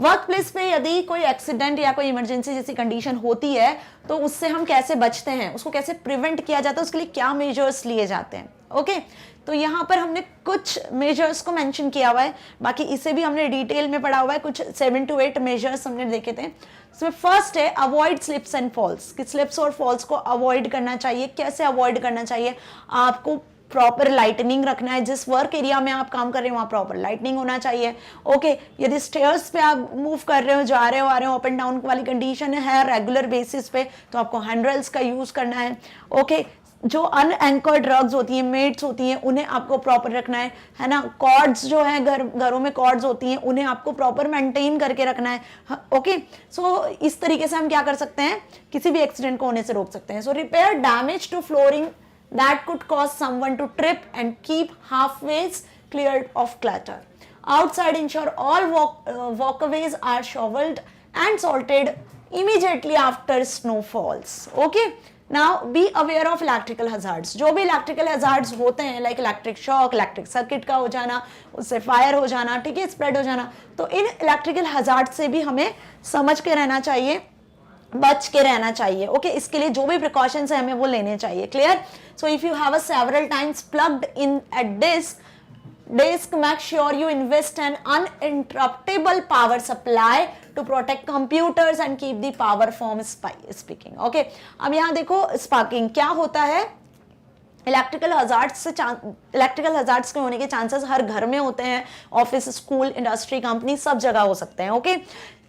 Work place पे यदि कोई एक्सीडेंट या कोई इमरजेंसी जैसी कंडीशन होती है तो उससे हम कैसे बचते हैं, उसको कैसे प्रिवेंट किया जाता है, उसके लिए क्या मेजर्स लिए जाते हैं। ओके, तो यहाँ पर हमने कुछ मेजर्स को मेंशन किया हुआ है, बाकी इसे भी हमने डिटेल में पढ़ा हुआ है। कुछ 7 to 8 मेजर्स हमने देखे थे। इसमें फर्स्ट है अवॉइड स्लिप्स एंड फॉल्स, कि स्लिप्स और फॉल्स को अवॉइड करना चाहिए। कैसे अवॉइड करना चाहिए, आपको प्रॉपर लाइटनिंग रखना है, जिस वर्क एरिया में आप काम कर रहे हो वहाँ प्रॉपर लाइटनिंग होना चाहिए। ओके, यदि स्टेयर्स पे आप मूव कर रहे हो, जा रहे हो, आ रहे हो, अप एंड डाउन वाली कंडीशन है रेगुलर बेसिस पे, तो आपको हैंडरेल्स का यूज करना है। ओके, जो अनएंकर्ड ड्रग्स होती हैं, मेट्स होती हैं, उन्हें आपको प्रॉपर रखना है ना। कॉर्ड्स जो है, घरों में कॉर्ड्स होती हैं, उन्हें आपको प्रॉपर मेंटेन करके रखना है। ओके, सो इस तरीके से हम क्या कर सकते हैं, किसी भी एक्सीडेंट को होने से रोक सकते हैं। So repair damage to flooring that could cause someone to trip and keep halfways cleared of clutter. Outside, ensure all walkways are shoveled and salted immediately after snow falls. Okay? Now be aware of electrical hazards. जो भी electrical hazards होते हैं, like electric shock, electric circuit का हो जाना, उससे fire हो जाना, ठीक है, स्प्रेड हो जाना, तो इन electrical hazards से भी हमें समझ के रहना चाहिए, बच के रहना चाहिए। ओके, इसके लिए जो भी प्रिकॉशंस है हमें वो लेने चाहिए। Clear? So if you have a several times plugged in a disc, make sure you invest an uninterruptible power supply to protect computers and keep the power from speaking. Okay, अब यहाँ देखो sparking क्या होता है। Electrical hazards के होने के chances हर घर में होते हैं, ऑफिस, स्कूल, इंडस्ट्री, कंपनी, सब जगह हो सकते हैं। ओके,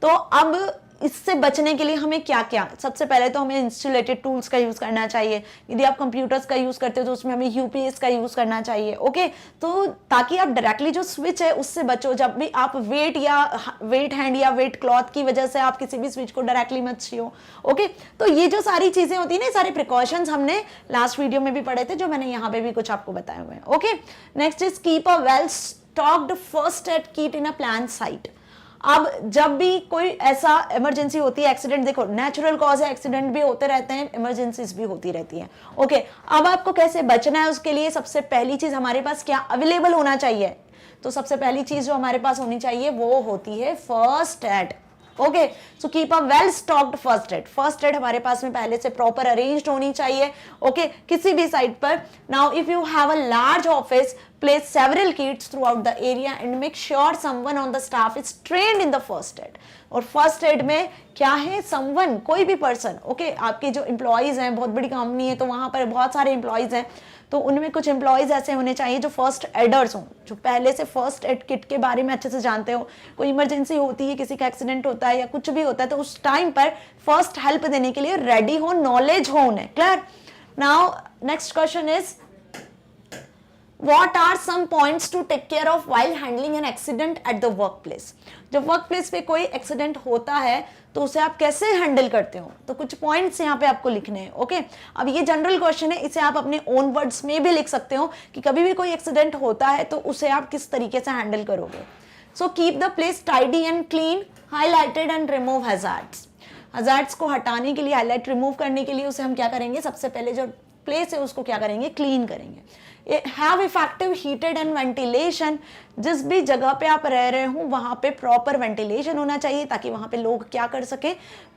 तो अब इससे बचने के लिए हमें क्या क्या, सबसे पहले तो हमें इंस्टॉलेटेड टूल्स का यूज करना चाहिए। यदि आप कंप्यूटर्स का यूज करते हो तो उसमें हमें यूपीएस का यूज करना चाहिए। ओके, तो ताकि आप डायरेक्टली जो स्विच है उससे बचो। जब भी आप वेट हैंड या वेट क्लॉथ की वजह से आप किसी भी स्विच को डायरेक्टली मत छुओ। ओके, तो ये जो सारी चीजें होती है ना, सारे प्रिकॉशंस हमने लास्ट वीडियो में भी पढ़े थे, जो मैंने यहाँ पे भी कुछ आपको बताए हुए हैं। Okay, next is keep a well stocked first aid kit in a plan site. अब जब भी कोई ऐसा इमरजेंसी होती है, एक्सीडेंट, देखो नेचुरल कॉज है, एक्सीडेंट भी होते रहते हैं, इमरजेंसीज भी होती रहती हैं। ओके, अब आपको कैसे बचना है, उसके लिए सबसे पहली चीज हमारे पास क्या अवेलेबल होना चाहिए, तो सबसे पहली चीज जो हमारे पास होनी चाहिए वो होती है first aid. Okay, so keep a well stocked first aid. First aid हमारे पास में पहले से प्रॉपर अरेंज्ड होनी चाहिए। ओके, किसी भी साइट पर। Now if you have a large office, place several kits throughout the area and make sure someone on the staff is trained in the first aid. और फर्स्ट एड में क्या है, someone, कोई भी person, okay, आपके जो employees हैं, बहुत बड़ी कंपनी है तो वहां पर बहुत सारे एम्प्लॉइज हैं, तो उनमें कुछ एम्प्लॉइज ऐसे होने चाहिए जो फर्स्ट एडर्स हों, जो पहले से फर्स्ट एड किट के बारे में अच्छे से जानते हो। कोई इमरजेंसी होती है, किसी का एक्सीडेंट होता है या कुछ भी होता है, तो उस टाइम पर फर्स्ट हेल्प देने के लिए रेडी हो, नॉलेज हो उन्हें। Clear? Now next question is What are some points to take care of while handling an accident at the workplace? जब वर्क प्लेस पे कोई एक्सीडेंट होता है तो उसे आप कैसे हैंडल करते हो, तो कुछ पॉइंट्स यहाँ पे आपको लिखने हैं। ओके, अब ये जनरल क्वेश्चन है, इसे आप अपने ओन वर्ड्स में भी लिख सकते हो कि कभी भी कोई एक्सीडेंट होता है तो उसे आप किस तरीके से हैंडल करोगे। So keep the place tidy and clean, highlighted and remove hazards. Hazards को हटाने के लिए, हाईलाइट रिमूव करने के लिए उसे हम क्या करेंगे, सबसे पहले जो प्लेस है उसको क्या करेंगे, क्लीन करेंगे। Have effective heated and ventilation, जिस भी जगह पे आप रह रहे हो वहां पे प्रॉपर वेंटिलेशन होना चाहिए ताकि वहां पे लोग क्या कर सके,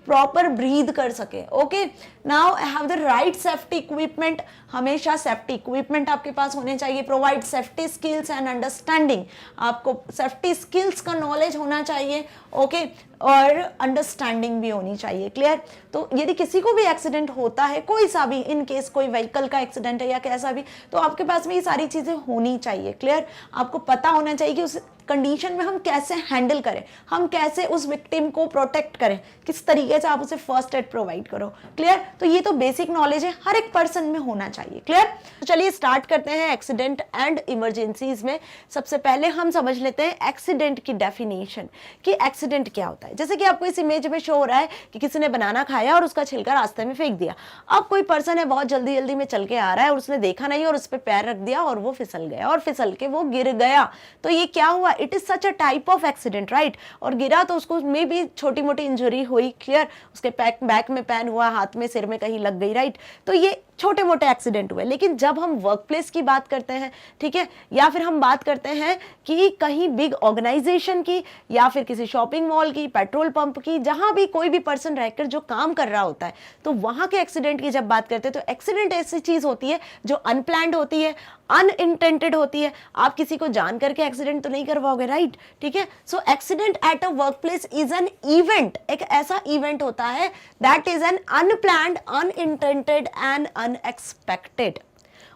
प्रॉपर ब्रीथ कर सके। Okay, now have the right safety equipment, हमेशा सेफ्टी इक्विपमेंट आपके पास होने चाहिए। Provide safety skills and understanding, आपको सेफ्टी स्किल्स का नॉलेज होना चाहिए। ओके, और अंडरस्टैंडिंग भी होनी चाहिए। क्लियर? तो यदि किसी को भी एक्सीडेंट होता है, कोई सा भी, इन केस कोई व्हीकल का एक्सीडेंट है या कैसा भी, तो आपके पास में ये सारी चीजें होनी चाहिए। क्लियर? आपको पता होना चाहिए कि उस कंडीशन में हम कैसे हैंडल करें, हम कैसे उस विक्टिम को प्रोटेक्ट करें, किस तरीके से आप उसे फर्स्ट एड प्रोवाइड करो। क्लियर? तो ये तो बेसिक नॉलेज है, हर एक पर्सन में होना चाहिए। क्लियर? तो चलिए स्टार्ट करते हैं एक्सीडेंट एंड इमरजेंसीज में। सबसे पहले हम समझ लेते हैं एक्सीडेंट की डेफिनेशन, कि एक्सीडेंट क्या होता है। जैसे कि आपको इस इमेज में शो हो रहा है कि किसी ने बनाना खाया और उसका छिलका रास्ते में फेंक दिया। अब कोई पर्सन है, बहुत जल्दी जल्दी में चल के आ रहा है और उसने देखा नहीं और उस पर पैर रख दिया और वो फिसल गया, और फिसल के वो गिर गया। तो ये क्या हुआ, it is such a type of accident, right? और गिरा तो उसको में भी छोटी मोटी इंजरी हुई। क्लियर? उसके बैक में पैन हुआ, हाथ में, सिर में कहीं लग गई, राइट? तो ये छोटे मोटे एक्सीडेंट हुए। लेकिन जब हम वर्क प्लेस की बात करते हैं, ठीक है, या फिर हम बात करते हैं कि कहीं बिग ऑर्गेनाइजेशन की या फिर किसी शॉपिंग मॉल की, पेट्रोल पंप की, जहां भी कोई भी पर्सन रहकर जो काम कर रहा होता है, तो वहां के एक्सीडेंट की जब बात करते हैं, तो एक्सीडेंट ऐसी चीज होती है जो अनप्लान्ड होती है, अनइंटेंटेड होती है। आप किसी को जान करके एक्सीडेंट तो नहीं करवाओगे, राइट? ठीक है, so accident at a work place is an event, एक ऐसा इवेंट होता है that is an unplanned, unintended and unexpected.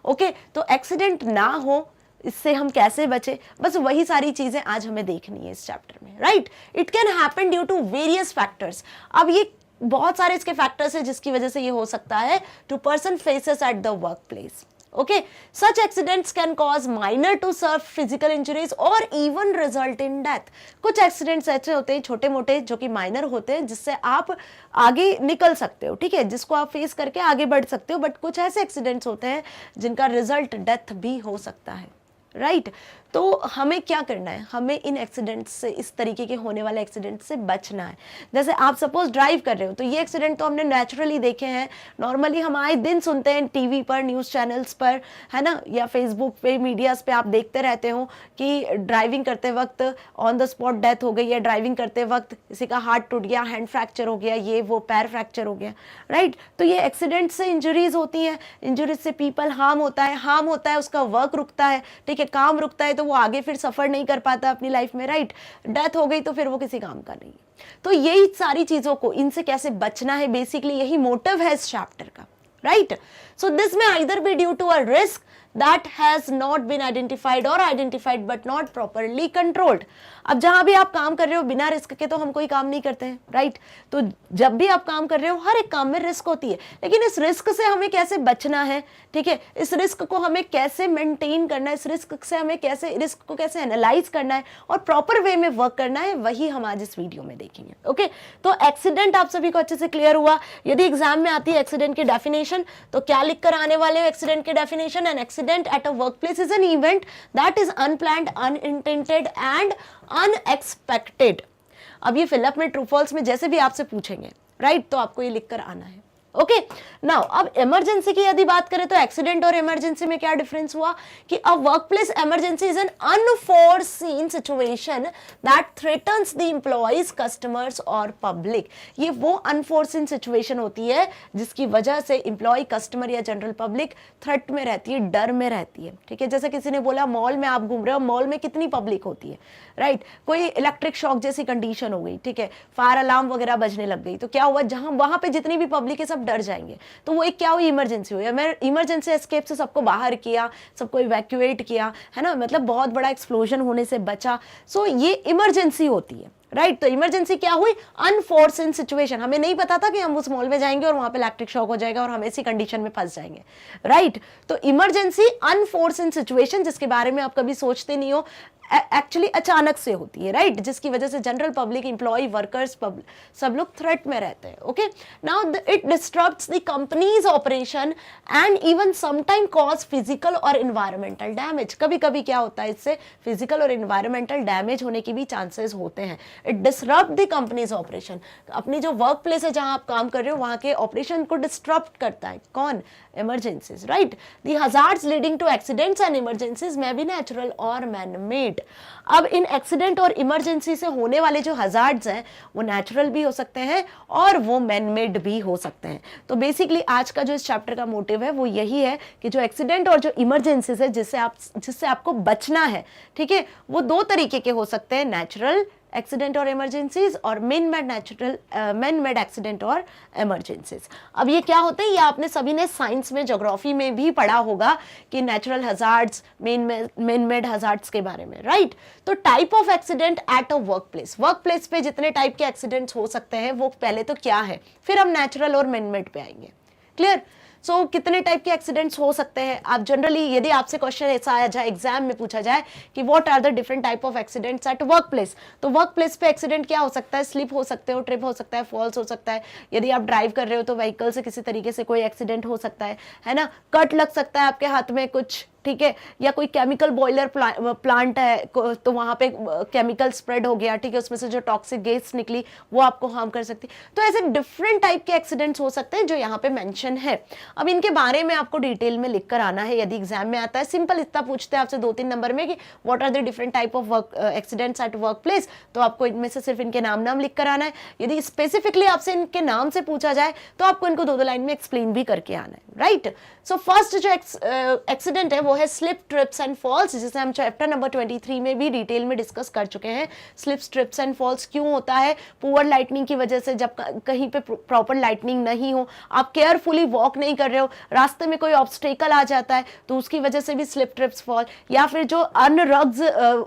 Okay, तो एक्सीडेंट ना हो, इससे हम कैसे बचे, बस वही सारी चीजें आज हमें देखनी है इस चैप्टर में, right? It can happen due to various factors. अब ये बहुत सारे इसके फैक्टर्स हैं जिसकी वजह से ये हो सकता है to person faces at the work place. Okay, such accidents can cause minor to severe physical injuries or even result in death. कुछ एक्सीडेंट्स ऐसे होते हैं छोटे मोटे जो कि माइनर होते हैं जिससे आप आगे निकल सकते हो, ठीक है, जिसको आप फेस करके आगे बढ़ सकते हो, बट कुछ ऐसे एक्सीडेंट्स होते हैं जिनका रिजल्ट डेथ भी हो सकता है, राइट. तो हमें क्या करना है, हमें इन एक्सीडेंट्स से, इस तरीके के होने वाले एक्सीडेंट से बचना है. जैसे आप सपोज ड्राइव कर रहे हो तो ये एक्सीडेंट तो हमने नेचुरली देखे हैं, नॉर्मली हम आए दिन सुनते हैं टीवी पर, न्यूज़ चैनल्स पर, है ना, या फेसबुक पे, मीडियाज़ पे आप देखते रहते हो कि ड्राइविंग करते वक्त ऑन द स्पॉट डेथ हो गई है, ड्राइविंग करते वक्त किसी का हाथ टूट गया, हैंड फ्रैक्चर हो गया, ये वो पैर फ्रैक्चर हो गया, राइट. तो ये एक्सीडेंट से इंजरीज होती हैं, इंजरीज से पीपल हार्म होता है, उसका वर्क रुकता है, ठीक है, काम रुकता है, तो वो आगे फिर सफर नहीं कर पाता अपनी लाइफ में, राइट. डेथ हो गई तो फिर वो किसी काम का नहीं. तो यही सारी चीजों को, इनसे कैसे बचना है, बेसिकली यही मोटिव है इस चैप्टर का, right. So this may either be due to a risk that has not been identified or identified but not properly controlled. अब जहां भी आप काम कर रहे हो बिना रिस्क के तो हम कोई काम नहीं करते हैं, राइट. तो जब भी आप काम कर रहे हो हर एक काम में रिस्क होती है, लेकिन इस रिस्क से हमें कैसे बचना है, ठीक है, इस रिस्क को हमें कैसे मेंटेन करना है, इस रिस्क से हमें कैसे, रिस्क को कैसे एनालाइज करना है और प्रॉपर वे में वर्क करना है, वही हम आज इस वीडियो में देखेंगे. ओके, तो एक्सीडेंट आप सभी को अच्छे से क्लियर हुआ. यदि एग्जाम में आती है एक्सीडेंट की डेफिनेशन तो क्या लिख कर आने वाले हो एक्सीडेंट की definition? N accident at a workplace is an event that is unplanned, unintended and unexpected. अब ये फिलअप में ट्रू फॉल्स में जैसे भी आपसे पूछेंगे, राइट, तो आपको ये लिखकर आना है. ओके, नाउ अब इमरजेंसी की यदि बात करें तो एक्सीडेंट और इमरजेंसी में क्या डिफरेंस हुआ कि a workplace emergency is an unforeseen situation that threatens the employees, customers और पब्लिक. ये वो अनफोरसीन सिचुएशन होती है जिसकी वजह से एम्प्लॉय, कस्टमर या जनरल पब्लिक थ्रेट में रहती है, डर में रहती है, ठीक है. जैसे किसी ने बोला मॉल में आप घूम रहे हो, मॉल में कितनी पब्लिक होती है, राइट. कोई इलेक्ट्रिक शॉक जैसी कंडीशन हो गई, ठीक है, फायर अलार्म वगैरह बजने लग गई, तो क्या हुआ, जहां वहां पे जितनी भी पब्लिक है सब डर जाएंगे. तो वो एक क्या हुई, इमरजेंसी हुई. इमरजेंसी एस्केप से सबको बाहर किया, सबको इवैक्यूएट किया, है ना, मतलब बहुत बड़ा एक्सप्लोजन होने से बचा. सो ये इमरजेंसी होती है, राइट. तो इमरजेंसी क्या हुई, अनफोर्सिन सिचुएशन. हमें नहीं पता था कि हम उस मॉल में जाएंगे और वहां पे इलेक्ट्रिक शॉक हो जाएगा और हम ऐसी कंडीशन में फंस जाएंगे, राइट. तो इमरजेंसी अनफोर्सिन सिचुएशन जिसके बारे में आप कभी सोचते नहीं हो, एक्चुअली अचानक से होती है, राइट, जिसकी वजह से जनरल पब्लिक, एम्प्लॉय, वर्कर्स, सब लोग थ्रेट में रहते हैं. Okay, now it disturbs the companies operation and even sometime cause physical और एनवायरमेंटल डैमेज. कभी कभी क्या होता है, इससे फिजिकल और एनवायरमेंटल डैमेज होने की भी चांसेस होते हैं. It disturb the companies operation. अपनी जो वर्क प्लेस है जहां आप काम कर रहे हो वहां के ऑपरेशन को डिस्टर्ब करता है. कौन? Emergencies, right. The hazards leading to accidents and emergencies may be natural और मैन मेड. अब इन एक्सीडेंट और इमरजेंसी से होने वाले जो हजार्ड्स हैं वो नेचुरल भी हो सकते हैं और वो मैन मेड भी हो सकते हैं. तो आज का जो इस चैप्टर का मोटिव है वो यही है कि जो एक्सीडेंट और जो इमरजेंसीज है जिससे आपको बचना है, ठीक है, वो दो तरीके के हो सकते हैं, नेचुरल एक्सीडेंट और इमरजेंसीज और मैन मेड एक्सीडेंट और इमरजेंसीज. अब ये क्या होते हैं, ये आपने सभी ने साइंस में, ज्योग्राफी में भी पढ़ा होगा कि natural hazards, man made hazards के बारे में, राइट. तो type of accident at a work place पे जितने टाइप के एक्सीडेंट्स हो सकते हैं वो पहले तो क्या है, फिर हम नेचुरल और मैन मेड पे आएंगे. क्लियर. सो कितने टाइप के एक्सीडेंट्स हो सकते हैं. आप जनरली यदि आपसे क्वेश्चन ऐसा आया जाए, एग्जाम में पूछा जाए कि what are the different type of accidents at work place, तो वर्क प्लेस पे एक्सीडेंट क्या हो सकता है, स्लिप हो सकते हो, ट्रिप हो सकता है, फॉल्स हो सकता है. यदि आप ड्राइव कर रहे हो तो व्हीकल से किसी तरीके से कोई एक्सीडेंट हो सकता है ना, कट लग सकता है आपके हाथ में कुछ, ठीक है, या कोई केमिकल बॉयलर प्लांट है तो वहां पे केमिकल स्प्रेड हो गया, ठीक है, उसमें से जो टॉक्सिक गैस निकली वो आपको हार्म कर सकती. तो ऐसे डिफरेंट टाइप के एक्सीडेंट्स हो सकते हैं जो यहाँ पे मेंशन है. अब इनके बारे में आपको डिटेल में लिख कर आना है यदि एग्जाम में आता है. सिंपल इतना पूछते हैं आपसे 2-3 नंबर में कि what are the different type of accidents at work place, तो आपको इनमें से सिर्फ इनके नाम लिख कर आना है. यदि स्पेसिफिकली आपसे इनके नाम से पूछा जाए तो आपको इनको 2-2 लाइन में एक्सप्लेन भी करके आना है, राइट. सो फर्स्ट जो एक्सीडेंट है वो है स्लिप ट्रिप्स एंड फॉल्स, जिसे हम चैप्टर नंबर 23 में भी डिटेल में डिस्कस कर चुके हैं। स्लिप ट्रिप्स एंड फॉल्स क्यों होता है? पुअर लाइटनिंग की वजह से, जब कहीं पे प्रॉपर लाइटनिंग नहीं हो, आप केयरफुली वॉक नहीं कर रहे हो, रास्ते में कोई ऑब्स्टेकल आ जाता है तो उसकी वजह से भी स्लिप ट्रिप्स फॉल, या फिर जो अनरग्स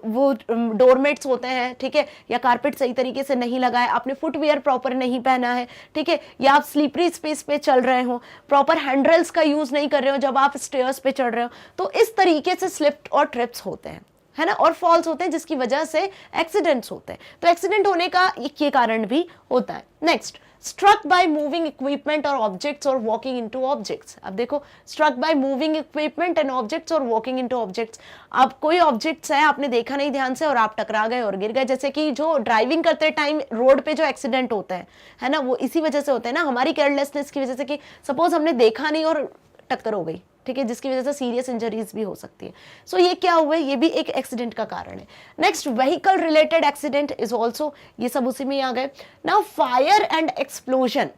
वो डोरमेट्स होते हैं, ठीक है, या कारपेट सही तरीके से नहीं लगाए, आपने फुटवियर प्रॉपर नहीं पहना है, ठीक है, या आप स्लीपरी स्पेस पे चल रहे हो, प्रॉपर हैंडरेल्स का यूज नहीं कर रहे हो जब आप स्टेयर्स पे चढ़ रहे हो, तो इस तरीके से स्लिप और ट्रिप्स होते हैं, है ना, और फॉल्स होते हैं, जिसकी वजह से एक्सीडेंट्स होते हैं। तो एक्सीडेंट होने का ये कारण भी होता है। Next, struck by moving equipment और ऑब्जेक्ट्स और वॉकिंग इनटू ऑब्जेक्ट्स। अब देखो, struck by moving equipment and objects और वॉकिंग इनटू ऑब्जेक्ट्स, अब कोई ऑब्जेक्ट्स है, आपने देखा नहीं ध्यान से और आप टकरा गए और गिर गए, जैसे कि जो ड्राइविंग करते टाइम रोड पे जो एक्सीडेंट होता है ना, वो इसी वजह से होता है ना, हमारी केयरलेसनेस की वजह से, कि सपोज हमने देखा नहीं और टक्कर हो गई, ठीक है, जिसकी वजह से सीरियस इंजरीज भी हो सकती है। सो ये क्या हुआ है? ये भी एक एक्सीडेंट का कारण है। Next, vehicle related accident is also, ये सब उसी में आ गए। नाउ फायर एंड एक्सप्लोजन,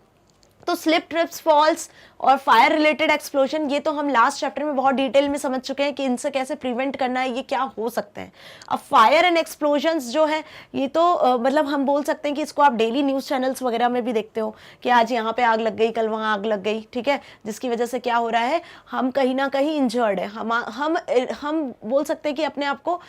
तो स्लिप ट्रिप्स फॉल्स और फायर रिलेटेड एक्सप्लोजन, ये तो हम लास्ट चैप्टर में बहुत डिटेल में समझ चुके हैं कि इनसे कैसे प्रिवेंट करना है, ये क्या हो सकते हैं। अब फायर एंड एक्सप्लोजन्स जो है, ये तो मतलब हम बोल सकते हैं कि इसको आप डेली न्यूज़ चैनल्स वगैरह में भी देखते हो कि आज यहाँ पे आग लग गई, कल वहाँ आग लग गई, ठीक है, जिसकी वजह से क्या हो रहा है, हम कहीं ना कहीं इंजर्ड है, हम बोल सकते हैं कि अपने आप को,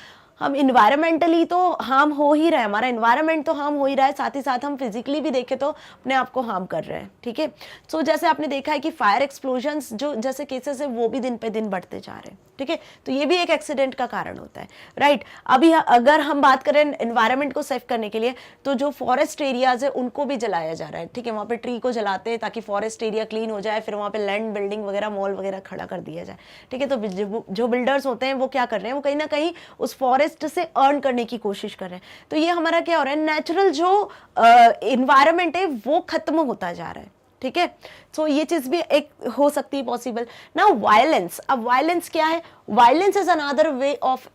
हम इन्वायरमेंटली तो हार्म हो ही रहा है, हमारा इन्वायरमेंट तो हार्म हो ही रहा है, साथ ही साथ हम फिजिकली भी देखें तो अपने आप को हार्म कर रहे हैं, ठीक है। सो जैसे आपने देखा है कि फायर एक्सप्लोजन्स जो जैसे केसेस है वो भी दिन पे दिन बढ़ते जा रहे हैं, ठीक है, तो ये भी एक एक्सीडेंट का कारण होता है, राइट। अभी अगर हम बात करें एनवायरनमेंट को सेव करने के लिए, तो जो फॉरेस्ट एरियाज है उनको भी जलाया जा रहा है, ठीक है, वहाँ पे ट्री को जलाते हैं ताकि फॉरेस्ट एरिया क्लीन हो जाए, फिर वहाँ पे लैंड बिल्डिंग वगैरह, मॉल वगैरह खड़ा कर दिया जाए, ठीक है। तो जो बिल्डर्स होते हैं वो क्या कर रहे हैं, वो कहीं ना कहीं उस फॉरेस्ट से अर्न करने की कोशिश कर रहे हैं, तो ये हमारा क्या हो रहा है, नेचुरल जो एनवायरनमेंट है वो खत्म होता जा रहा है, ठीक है। सो ये चीज भी एक हो सकती है पॉसिबल। नाउ वायलेंस, अब वायलेंस क्या है? Violence is another way of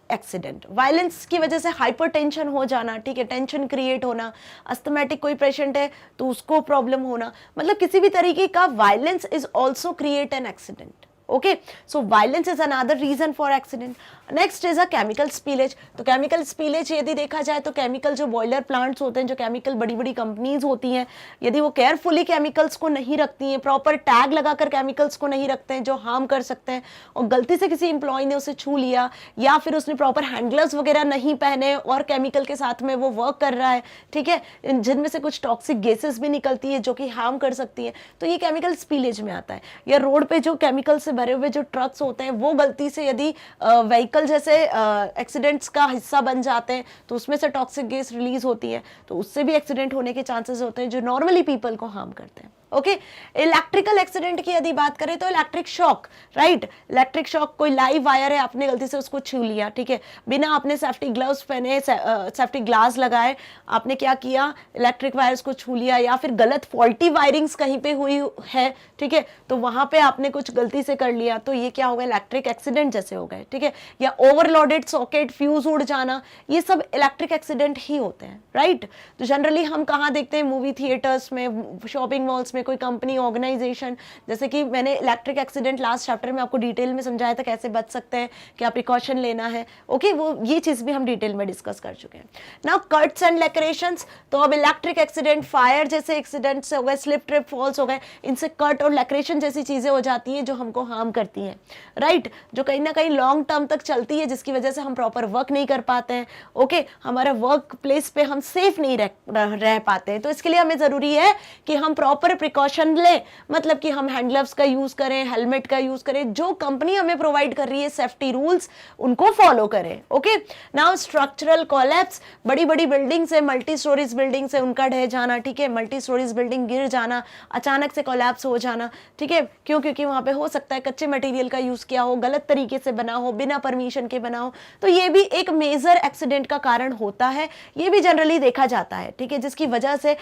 accident. Violence की वजह से हाइपरटेंशन हो जाना, ठीक है, टेंशन क्रिएट होना, अस्थमेटिक कोई पेशेंट है तो उसको प्रॉब्लम होना, मतलब किसी भी तरीके का violence is also create an accident. Okay, so violence is another reason for accident. Next is a chemical spillage. तो केमिकल स्पिलेज यदि देखा जाए तो केमिकल जो बॉयलर प्लांट्स होते हैं, जो केमिकल बड़ी बड़ी कंपनीज होती हैं, यदि वो केयरफुली केमिकल्स को नहीं रखती हैं, प्रॉपर टैग लगाकर केमिकल्स को नहीं रखते हैं जो हार्म कर सकते हैं, और गलती से किसी एम्प्लॉय ने उसे छू लिया या फिर उसने प्रॉपर हैंड ग्लव्स वगैरह नहीं पहने और केमिकल के साथ में वो वर्क कर रहा है, ठीक है, जिनमें से कुछ टॉक्सिक गैसेस भी निकलती है जो कि हार्म कर सकती है, तो ये केमिकल स्पिलेज में आता है। या रोड पे जो केमिकल से भरे हुए जो ट्रक्स होते हैं वो गलती से यदि व्हीकल जैसे एक्सीडेंट्स का हिस्सा बन जाते हैं तो उसमें से टॉक्सिक गैस रिलीज होती है, तो उससे भी एक्सीडेंट होने के चांसेस होते हैं जो नॉर्मली पीपल को हार्म करते हैं। ओके, इलेक्ट्रिकल एक्सीडेंट की यदि बात करें तो electric shock, right, electric shock, कोई लाइव वायर है, आपने गलती से उसको छू लिया, ठीक है, बिना आपने सेफ्टी ग्लव्स पहने, सेफ्टी ग्लास लगाए, आपने क्या किया, इलेक्ट्रिक वायर्स को छू लिया, या फिर गलत फॉल्टी वायरिंग्स कहीं पे हुई है, ठीक है, तो वहां पे आपने कुछ गलती से कर लिया, तो ये क्या हो गया, इलेक्ट्रिक एक्सीडेंट जैसे हो गए, ठीक है। या ओवरलोडेड सॉकेट, फ्यूज उड़ जाना, ये सब इलेक्ट्रिक एक्सीडेंट ही होते हैं, राइट। तो जनरली हम कहाँ देखते हैं, मूवी थिएटर्स में, शॉपिंग मॉल्स में, कोई कंपनी, ऑर्गेनाइजेशन, जैसे कि मैंने इलेक्ट्रिक एक्सीडेंट लास्ट चैप्टर में आपको डिटेल में समझाया था कैसे बच सकते हैं, क्या प्रिकॉशन लेना है, ओके, वो ये चीज भी हम डिटेल में डिस्कस कर चुके हैं। नाउ कट्स एंड लैक्रेशंस, तो अब इलेक्ट्रिक एक्सीडेंट, फायर जैसे एक्सीडेंट्स हो गए, स्लिप ट्रिप फॉल्स हो गए, इनसे कट और लैक्रेशन जैसी चीजें हो जाती हैं जो हमको हार्म करती हैं, राइट, जो कहीं ना कहीं लॉन्ग टर्म तक चलती है, जिसकी वजह से हम प्रॉपर वर्क नहीं कर पाते हैं, ओके, हमारा वर्क प्लेस पे हम सेफ नहीं रह पाते हैं। तो इसके लिए हमें जरूरी है कि हम प्रॉपर प्रिकॉशन लें, मतलब कि हम हैंड ग्लव्स का यूज करें, हेलमेट का यूज करें, जो कंपनी हमें प्रोवाइड कर रही है सेफ्टी रूल्स उनको फॉलो करें। ओके, नाउ स्ट्रक्चरल कोलैप्स, बड़ी बड़ी बिल्डिंग्स है, मल्टी स्टोरीज बिल्डिंग्स है, उनका ढह जाना, ठीक है, मल्टी स्टोरीज बिल्डिंग गिर जाना, अचानक से कोलैप्स हो जाना, ठीक है, क्यों, क्योंकि वहां पे हो सकता है कच्चे मटेरियल का यूज किया हो, गलत तरीके से बना हो, बिना परमिशन के बना हो, तो ये भी एक मेजर एक्सीडेंट का कारण होता है, ये भी जनरली देखा जाता है, ठीक है, जिसकी वजह से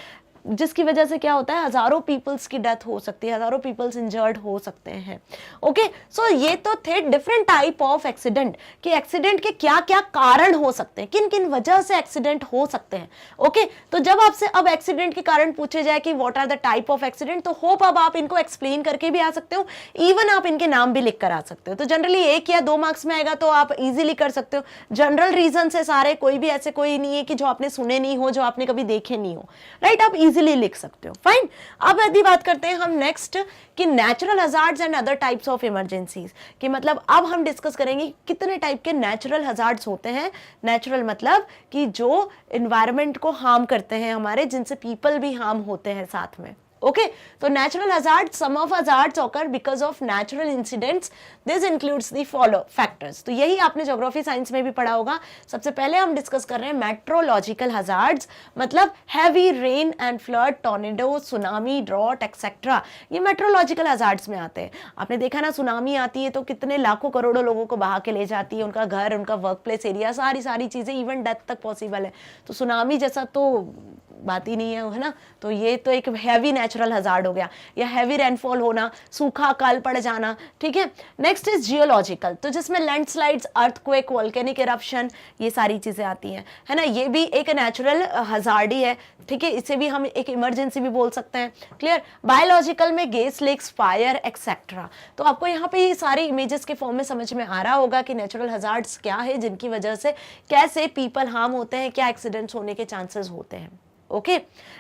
जिसकी वजह से क्या होता है, हजारों पीपल्स की डेथ हो सकती है, हजारों पीपल्स इंजर्ड हो सकते हैं। ओके, सो ये तो थे डिफरेंट टाइप ऑफ एक्सीडेंट, कि एक्सीडेंट के क्या क्या कारण हो सकते हैं, किन किन वजह से एक्सीडेंट हो सकते हैं। ओके, तो जब आपसे अब एक्सीडेंट के कारण पूछे जाए कि what are the type of accident, तो होप अब आप इनको एक्सप्लेन करके भी आ सकते हो, इवन आप इनके नाम भी लिख कर आ सकते हो। तो जनरली 1 या 2 मार्क्स में आएगा तो आप इजीली कर सकते हो। जनरल रीजन से सारे, कोई भी ऐसे कोई नहीं है कि जो आपने सुने नहीं हो, जो आपने कभी देखे नहीं हो, राइट, आप इजीली लिख सकते हो। फाइन, अब यदि बात करते हैं हम नेक्स्ट कि natural hazards and other types of emergencies, कि मतलब अब हम डिस्कस करेंगे कितने टाइप के नेचुरल हजार्ड्स होते हैं। नेचुरल मतलब कि जो एनवायरनमेंट को हार्म करते हैं हमारे, जिनसे पीपल भी हार्म होते हैं साथ में। ओके, तो natural hazard, some of hazards occur because of natural incidents, this includes the follow factors. तो यही आपने ज्योग्राफी साइंस में भी पढ़ा होगा। सबसे पहले हम डिस्कस कर रहे हैं मेट्रोलॉजिकल हजार्ड्स, मतलब heavy rain and flood, tornado, tsunami, drought etcetera, ये मेट्रोलॉजिकल हजार्ड्स में आते हैं। आपने देखा ना, सुनामी आती है तो कितने लाखों करोड़ों लोगों को बहा के ले जाती है, उनका घर, उनका वर्क प्लेस एरिया, सारी चीजें, इवन डेथ तक पॉसिबल है। तो सुनामी जैसा तो बात ही नहीं है ना। तो ये तो एक हैवी नेचुरल हजार्ड हो गया, या हैवी रेनफॉल होना, सूखा काल पड़ जाना। ठीक है, नेक्स्ट इज जियोलॉजिकल, तो जिसमें लैंडस्लाइड्स, अर्थक्वेक, वोल्केनिक इरप्शन, ये सारी चीजें आती हैं, है ना। ये भी एक नेचुरल हजार्ड ही है। ठीक है, इसे भी हम एक इमरजेंसी भी बोल सकते हैं। क्लियर। बायोलॉजिकल में गैस लीक्स, फायर एक्सेट्रा। तो आपको यहाँ पे ये सारे इमेजेस के फॉर्म में समझ में आ रहा होगा कि नेचुरल हजार्ड्स क्या है, जिनकी वजह से कैसे पीपल हार्म होते हैं, क्या एक्सीडेंट्स होने के चांसेस होते हैं। ओके,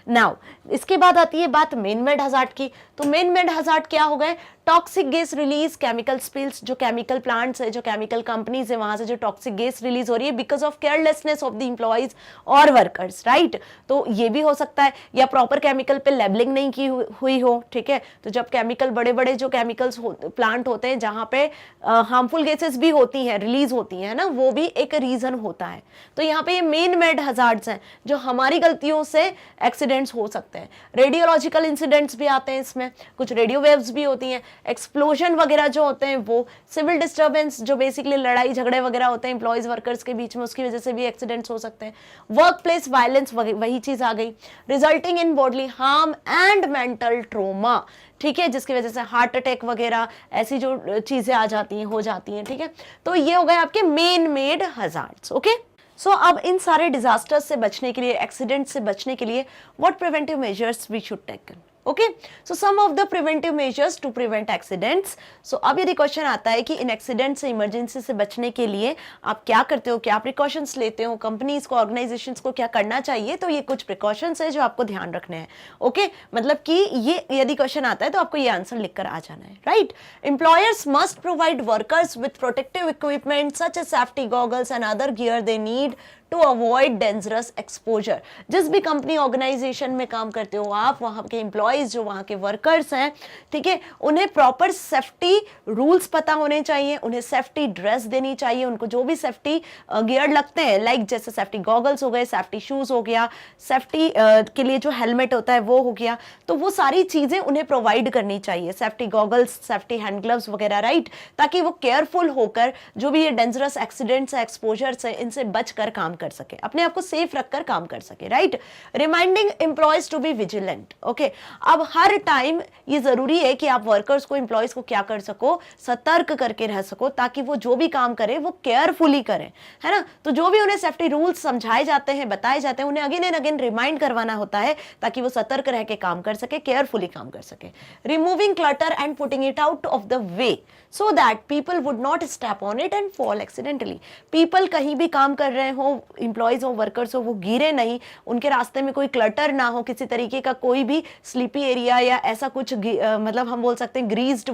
नाउ इसके बाद आती है बात मेन मेड हजार्ड की। तो मेन मेड हजार्ड क्या हो गए, toxic gas release, chemical spills, जो केमिकल प्लांट्स है, जो केमिकल कंपनीज है, वहां से जो टॉक्सिक गैस रिलीज हो रही है because of carelessness of the employees और वर्कर्स, राइट। तो ये भी हो सकता है, या प्रॉपर केमिकल पे लेबलिंग नहीं की हुई हो। ठीक है, तो जब केमिकल, बड़े बड़े जो केमिकल्स प्लांट होते हैं जहां पे हार्मफुल गैसेस भी होती हैं, रिलीज होती हैं ना, वो भी एक रीजन होता है। तो यहाँ पे ये मेन मेड हजार्ड्स हैं जो हमारी गलतियों से एक्सीडेंट्स हो सकते हैं। रेडियोलॉजिकल इंसिडेंट्स भी आते हैं इसमें, कुछ रेडियो वेव्स भी होती हैं, एक्सप्लोजन वगैरह जो होते हैं वो, सिविल डिस्टर्बेंस, जो बेसिकली लड़ाई झगड़े वगैरह होते हैं एम्प्लॉइज वर्कर्स के बीच में, उसकी वजह से भी एक्सीडेंट्स हो सकते हैं। वर्क प्लेस वायलेंस, वही चीज आ गई। Resulting in bodily harm and mental trauma, ठीक है, जिसकी वजह से हार्ट अटैक वगैरह ऐसी जो चीजें आ जाती हैं, हो जाती हैं। ठीक है, तो ये हो गए आपके मेन मेड हजार्ड्स। ओके, सो अब इन सारे डिजास्टर्स से बचने के लिए, एक्सीडेंट से बचने के लिए, what preventive measures we should take. Okay, so some of the preventive measures to prevent accidents. So अब यदि क्वेश्चन आता है कि इन एक्सीडेंट से, इमरजेंसी से बचने के लिए आप क्या करते हो, क्या प्रिकॉशंस लेते हो, कंपनीज को, ऑर्गेनाइजेशंस को क्या करना चाहिए, तो ये कुछ प्रिकॉशंस है जो आपको ध्यान रखने हैं। ओके, मतलब कि ये यदि क्वेश्चन आता है तो आपको ये आंसर लिखकर आ जाना है, right. Employers must provide workers with protective equipment such as safety goggles and other gear they need to avoid dangerous exposure. जिस भी कंपनी, ऑर्गेनाइजेशन में काम करते हो आप, वहां के एम्प्लॉयज, जो वहां के वर्कर्स हैं, ठीक है, उन्हें प्रॉपर सेफ्टी रूल्स पता होने चाहिए, उन्हें सेफ्टी ड्रेस देनी चाहिए, उनको जो भी सेफ्टी गियर लगते हैं, लाइक जैसे सेफ्टी गॉगल्स हो गए, सेफ्टी शूज हो गया, सेफ्टी के लिए जो हेलमेट होता है वो हो गया, तो वो सारी चीजें उन्हें प्रोवाइड करनी चाहिए, safety goggles, safety hand gloves वगैरह, राइट, ताकि वो केयरफुल होकर जो भी ये डेंजरस एक्सीडेंट्स है, एक्सपोजर्स है, इनसे बचकर काम कर सके, अपने आप को सेफ रखकर काम कर सके, right. Reminding employees to be vigilant. Okay, अब हर टाइम ये जरूरी है कि आप वर्कर्स को, एम्प्लॉयज को क्या कर सको, सतर्क करके रह सको, ताकि वो जो भी काम करें वो केयरफुली करें, है ना। तो जो भी उन्हें सेफ्टी रूल्स समझाए जाते हैं, बताए जाते हैं, उन्हें अगेन एंड अगेन रिमाइंड करवाना होता है, ताकि वो सतर्क रह के काम कर सके, केयरफुली काम कर सके। Removing clutter and putting it out of the way so that people would not step on it and fall accidentally. People कहीं भी काम कर रहे हो, एम्प्लॉयज हो, वर्कर्स हो, वो गिरे नहीं, उनके रास्ते में कोई क्लटर ना हो, किसी तरीके का कोई भी स्लीपी एरिया या ऐसा कुछ, मतलब हम बोल सकते हैं ग्रीस्ड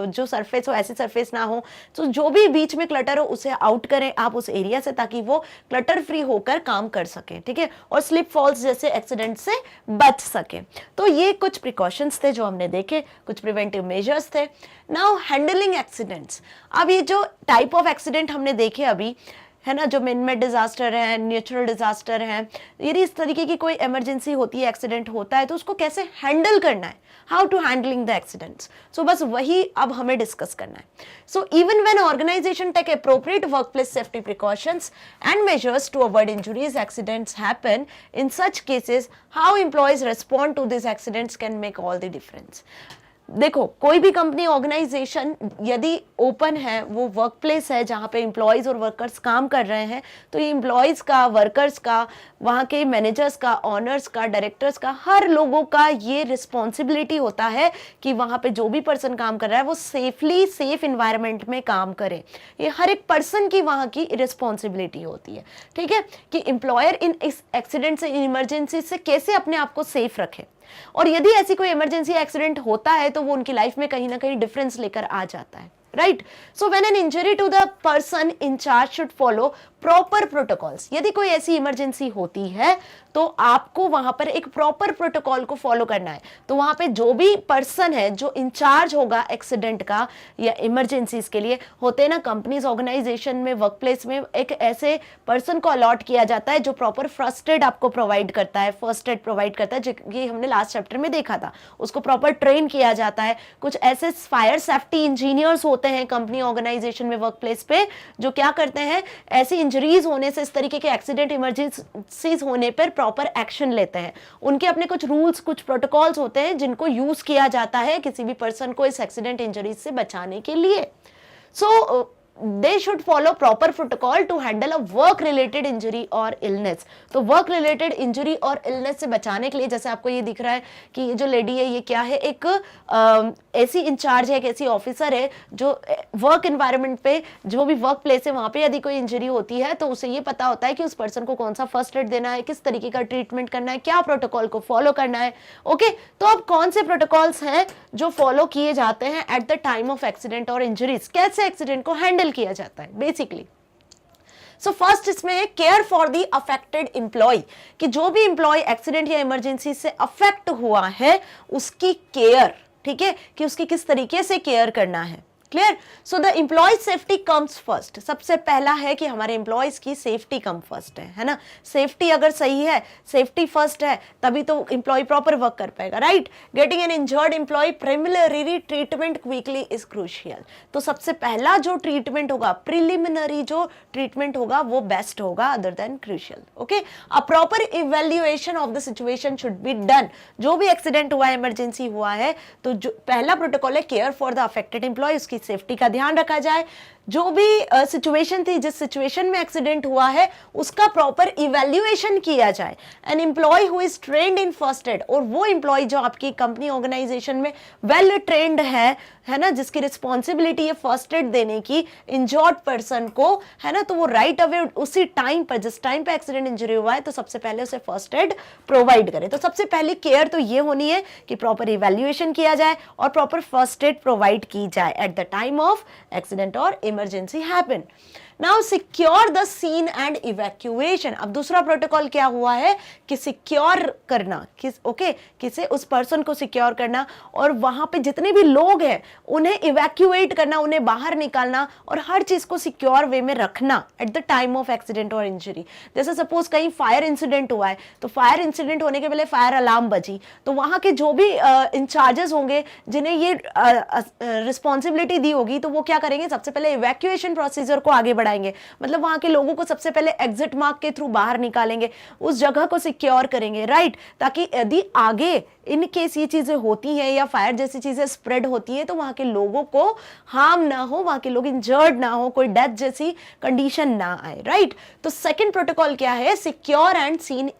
जो सरफेस हो, ऐसी सरफेस ना हो। तो जो भी बीच में क्लटर हो उसे आउट करें आप उस एरिया से, ताकि वो क्लटर फ्री होकर काम कर सके, ठीक है, और स्लिप फॉल्स जैसे एक्सीडेंट से बच सके। तो ये कुछ प्रिकॉशंस थे जो हमने देखे, कुछ प्रिवेंटिव मेजर्स थे। Now handling accidents. अब ये जो टाइप ऑफ एक्सीडेंट हमने देखे अभी, है ना, जो मैन मेड डिजास्टर है, नेचुरल डिजास्टर है, यदि इस तरीके की कोई इमरजेंसी होती है, एक्सीडेंट होता है, तो उसको कैसे हैंडल करना है, how to handling the accidents. So बस वही अब हमें डिस्कस करना है। So even when organization take appropriate workplace safety precautions and measures to avoid injuries, accidents happen. In such cases how employees respond to this accidents can make all the difference. देखो, कोई भी company, organisation यदि open है, वो work place है जहाँ पे employees और वर्कर्स काम कर रहे हैं, तो ये एम्प्लॉयज़ का, वर्कर्स का, वहाँ के मैनेजर्स का, ऑनर्स का, डायरेक्टर्स का, हर लोगों का ये रिस्पॉन्सिबिलिटी होता है कि वहाँ पे जो भी पर्सन काम कर रहा है वो सेफली, सेफ इन्वायरमेंट में काम करे। ये हर एक पर्सन की वहाँ की रिस्पॉन्सिबिलिटी होती है, ठीक है, कि एम्प्लॉयर इन एक्सीडेंट से, इमरजेंसी से कैसे अपने आप को सेफ रखे। और यदि ऐसी कोई इमरजेंसी एक्सीडेंट होता है तो वो उनकी लाइफ में कहीं ना कहीं डिफरेंस लेकर आ जाता है, right. So when an injury to the person in charge should follow proper protocols. यदि कोई ऐसी इमरजेंसी होती है तो आपको वहां पर एक प्रॉपर प्रोटोकॉल को फॉलो करना है। तो वहां पे जो भी पर्सन है जो इंचार्ज होगा एक्सीडेंट का या इमरजेंसीज के लिए, होते हैं ना कंपनीज, ऑर्गेनाइजेशन में, वर्क प्लेस में, एक ऐसे पर्सन को अलॉट किया जाता है जो प्रॉपर फर्स्ट एड आपको प्रोवाइड करता है, फर्स्ट एड प्रोवाइड करता है, ये हमने लास्ट चैप्टर में देखा था। उसको प्रॉपर ट्रेन किया जाता है। कुछ ऐसे फायर सेफ्टी इंजीनियर्स होते हैं कंपनी, ऑर्गेनाइजेशन में, वर्क प्लेस पे, जो क्या करते हैं, ऐसी इंजरीज होने से, इस तरीके के एक्सीडेंट, इमरजेंसीज होने पर प्रॉपर एक्शन लेते हैं। उनके अपने कुछ रूल्स, कुछ प्रोटोकॉल्स होते हैं जिनको यूज किया जाता है किसी भी पर्सन को इस एक्सीडेंट, इंजरीज से बचाने के लिए। सो they should follow proper protocol to handle a work related injury or illness। तो work related injury और illness से बचाने के लिए, जैसे आपको ये दिख रहा है कि ये जो लेडी है ये क्या है, एक ऐसी इंचार्ज है, एक ऐसी ऑफिसर है जो वर्क एनवायरनमेंट पे, जो भी वर्क प्लेस है वहां पे यदि कोई इंजरी होती है तो उसे ये पता होता है कि उस पर्सन को कौन सा फर्स्ट एड देना है, किस तरीके का ट्रीटमेंट करना है, क्या प्रोटोकॉल को फॉलो करना है। ओके, तो अब कौन से प्रोटोकॉल्स हैं जो फॉलो किए जाते हैं at the time of accident और इंजरीज, कैसे एक्सीडेंट को हैंडल किया जाता है बेसिकली। सो फर्स्ट इसमें है care for the affected employee, कि जो भी एम्प्लॉय एक्सीडेंट या इमरजेंसी से अफेक्ट हुआ है उसकी केयर, ठीक है, कि उसकी किस तरीके से केयर करना है। Clear. So the employee safety comes first. सबसे पहला है कि हमारे एम्प्लॉयज की सेफ्टी कम फर्स्ट है ना। सेफ्टी अगर सही है, सेफ्टी फर्स्ट है, तभी तो एम्प्लॉय प्रॉपर वर्क कर पाएगा, right. Getting an injured employee preliminary treatment quickly is crucial. तो सबसे पहला जो ट्रीटमेंट होगा, प्रिलिमिनरी जो ट्रीटमेंट होगा वो बेस्ट होगा other than crucial. Okay, a proper evaluation of the situation should be done. जो भी एक्सीडेंट हुआ है, इमरजेंसी हुआ है, तो जो पहला प्रोटोकॉल है care for the affected employee, उसकी सेफ्टी का ध्यान रखा जाए। जो भी सिचुएशन थी, जिस सिचुएशन में एक्सीडेंट हुआ है, उसका प्रॉपर इवैल्यूएशन किया जाए। An employee who is trained in first aid, और वो एम्प्लॉय जो आपकी कंपनी ऑर्गेनाइजेशन में वेल ट्रेन्ड है ना, जिसकी रिस्पॉन्सिबिलिटी है फर्स्ट एड देने की इंजर्ड पर्सन को, है ना, तो वो राइट अवे उसी टाइम पर, जिस टाइम पे एक्सीडेंट इंजरी हुआ है, तो सबसे पहले उसे फर्स्ट एड प्रोवाइड करे। तो सबसे पहली केयर तो ये होनी है कि प्रॉपर इवैल्यूएशन किया जाए और प्रॉपर फर्स्ट एड प्रोवाइड की जाए at the time of accident और emergency happen. Now secure the scene and evacuation. अब दूसरा प्रोटोकॉल क्या हुआ है कि सिक्योर करना, किसे, उस पर्सन को सिक्योर करना, और वहां पे जितने भी लोग हैं उन्हें इवैक्यूएट करना, उन्हें बाहर निकालना, और हर चीज को सिक्योर वे में रखना eight the time of accident और इंजरी। जैसे सपोज कहीं फायर इंसिडेंट हुआ है, तो फायर इंसिडेंट होने के पहले फायर अलार्म बजी, तो वहां के जो भी इंचार्जेस होंगे जिन्हें ये रिस्पॉन्सिबिलिटी दी होगी, तो वो क्या करेंगे, सबसे पहले इवैक्यूएशन प्रोसीजर को आगे बढ़ाएंगे। मतलब वहां के लोगों को सबसे पहले एग्जिट मार्ग के थ्रू बाहर निकालेंगे, उस जगह को सिक्योर करेंगे, राइट, ताकि यदि आगे इन केस ये चीजें होती हैं या फायर जैसी चीजें स्प्रेड होती है, तो वहां के लोगों को हार्म ना हो, वहां के लोग इंजर्ड ना हो, कोई डेथ जैसी कंडीशन ना आए, राइट। तो सेकंड प्रोटोकॉल क्या है, secure and scene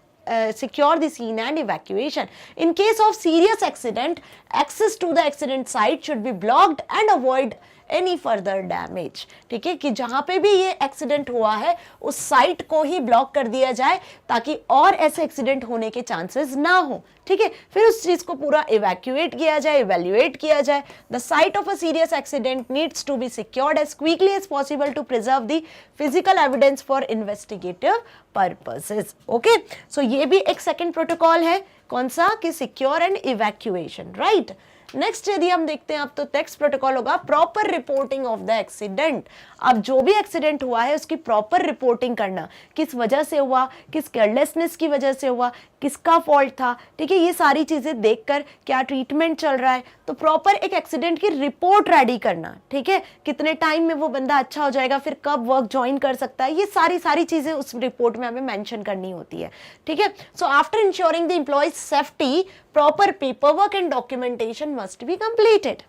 secure the scene and evacuation. In case of serious accident, access to the accident site should be blocked and avoid any further damage. ठीक है, कि जहां पे भी ये एक्सीडेंट हुआ है उस साइट को ही ब्लॉक कर दिया जाए ताकि और ऐसे एक्सीडेंट होने के चांसेस ना हो। ठीक है, फिर उस चीज को पूरा इवैक्यूएट किया जाए, इवैल्यूएट किया जाए। The site of a serious accident needs to be secured as quickly as possible to preserve the physical evidence for investigative purposes. Okay, so ये भी एक सेकंड प्रोटोकॉल है, कौन सा, कि secure and evacuation, right. Next यदि हम देखते हैं अब तो नेक्स्ट प्रोटोकॉल होगा proper reporting of the accident. अब जो भी एक्सीडेंट हुआ है उसकी प्रॉपर रिपोर्टिंग करना, किस वजह से हुआ, किस केयरलेसनेस की वजह से हुआ, किसका फॉल्ट था, ठीक है, ये सारी चीजें देखकर क्या ट्रीटमेंट चल रहा है, तो प्रॉपर एक एक्सीडेंट की रिपोर्ट रेडी करना, ठीक है, कितने टाइम में वो बंदा अच्छा हो जाएगा, फिर कब वर्क ज्वाइन कर सकता है, ये सारी चीजें उस रिपोर्ट में हमें मेंशन करनी होती है, ठीक है। सो after ensuring the employees safety proper paper work and documentation must be completed.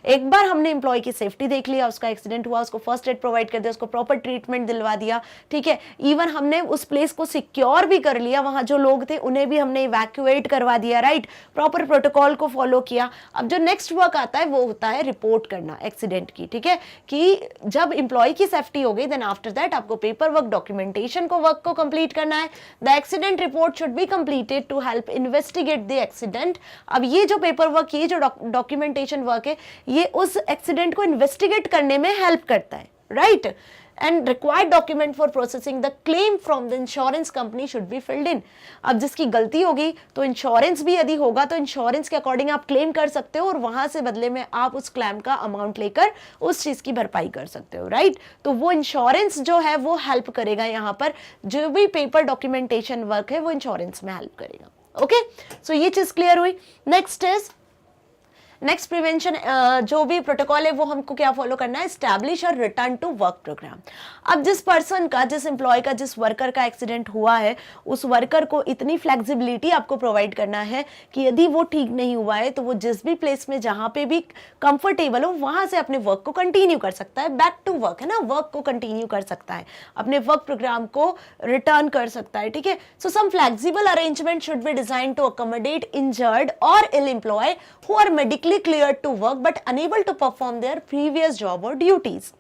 एक बार हमने एम्प्लॉय की सेफ्टी देख लिया, उसका एक्सीडेंट हुआ, उसको फर्स्ट एड प्रोवाइड कर दिया, उसको प्रॉपर ट्रीटमेंट दिलवा दिया, ठीक है, इवन हमने उस प्लेस को सिक्योर भी कर लिया, वहां जो लोग थे उन्हें भी हमने इवैक्यूएट करवा दिया, राइट, प्रॉपर प्रोटोकॉल को फॉलो किया। अब जो नेक्स्ट वर्क आता है वो होता है रिपोर्ट करना एक्सीडेंट की, ठीक है, कि जब एम्प्लॉय की सेफ्टी हो गई देन आफ्टर दैट आपको पेपर वर्क डॉक्यूमेंटेशन को वर्क को कंप्लीट करना है। The accident report should be completed to help investigate the accident. अब ये जो पेपर वर्क, ये जो डॉक्यूमेंटेशन वर्क है, ये उस एक्सीडेंट को इन्वेस्टिगेट करने में हेल्प करता है, right, and required document for processing the claim from the insurance company should be filled in. अब जिसकी गलती होगी तो इंश्योरेंस भी यदि होगा तो इंश्योरेंस के अकॉर्डिंग आप क्लेम कर सकते हो और वहां से बदले में आप उस क्लेम का अमाउंट लेकर उस चीज की भरपाई कर सकते हो, राइट। तो वो इंश्योरेंस जो है वो हेल्प करेगा, यहाँ पर जो भी पेपर डॉक्यूमेंटेशन वर्क है वो इंश्योरेंस में हेल्प करेगा। ओके, सो ये चीज क्लियर हुई। नेक्स्ट प्रिवेंशन जो भी प्रोटोकॉल है वो हमको क्या फॉलो करना है, एस्टैब्लिश और रिटर्न टू वर्क प्रोग्राम। अब जिस पर्सन का, जिस एम्प्लॉय का, जिस वर्कर का एक्सीडेंट हुआ है उस वर्कर को इतनी फ्लेक्सिबिलिटी आपको प्रोवाइड करना है कि यदि वो ठीक नहीं हुआ है तो वो जिस भी प्लेस में जहां पे भी कंफर्टेबल हो वहां से अपने वर्क को कंटिन्यू कर सकता है, बैक टू वर्क है ना, वर्क को कंटिन्यू कर सकता है, अपने वर्क प्रोग्राम को रिटर्न कर सकता है, ठीक है। So some flexible arrangement should be design to accommodate injured और ill employee who are medically cleared to work but unable to perform their previous job or duties.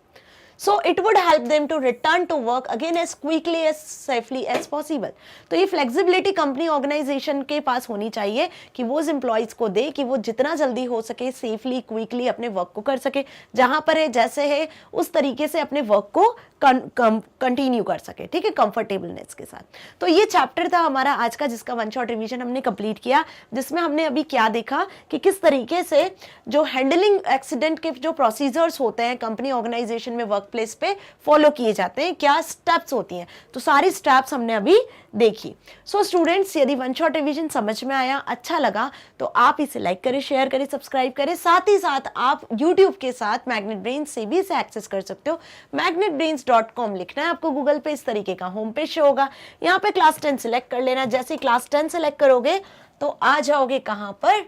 So it would help them to return to work again as quickly as safely as possible. तो ये flexibility company organisation के पास होनी चाहिए कि वो उस employees को दे कि वो जितना जल्दी हो सके सेफली क्विकली अपने वर्क को कर सके, जहां पर है जैसे है उस तरीके से अपने वर्क को कंटिन्यू कर सके, ठीक है, कंफर्टेबलनेस के साथ। तो ये चैप्टर था हमारा आज का जिसका वन शॉट रिवीजन हमने कंप्लीट किया, जिसमें हमने अभी क्या देखा कि किस तरीके से जो हैंडलिंग एक्सीडेंट के जो प्रोसीजर्स होते हैं कंपनी ऑर्गेनाइजेशन में वर्क प्लेस पे फॉलो किए जाते हैं, क्या स्टेप्स होती हैं, तो सारी स्टेप्स हमने अभी देखी। सो स्टूडेंट्स, यदि वन शॉट रिवीजन समझ में आया, अच्छा लगा तो आप इसे लाइक करें, शेयर करें, सब्सक्राइब करें। साथ ही साथ आप यूट्यूब के साथ मैग्नेट ब्रेन्स से भी इसे एक्सेस कर सकते हो। magnetbrains.com लिखना है आपको गूगल पे, इस तरीके का होम पेज शो होगा, यहाँ पे क्लास 10 सिलेक्ट कर लेना। जैसे क्लास 10 सिलेक्ट करोगे तो आ जाओगे कहाँ पर,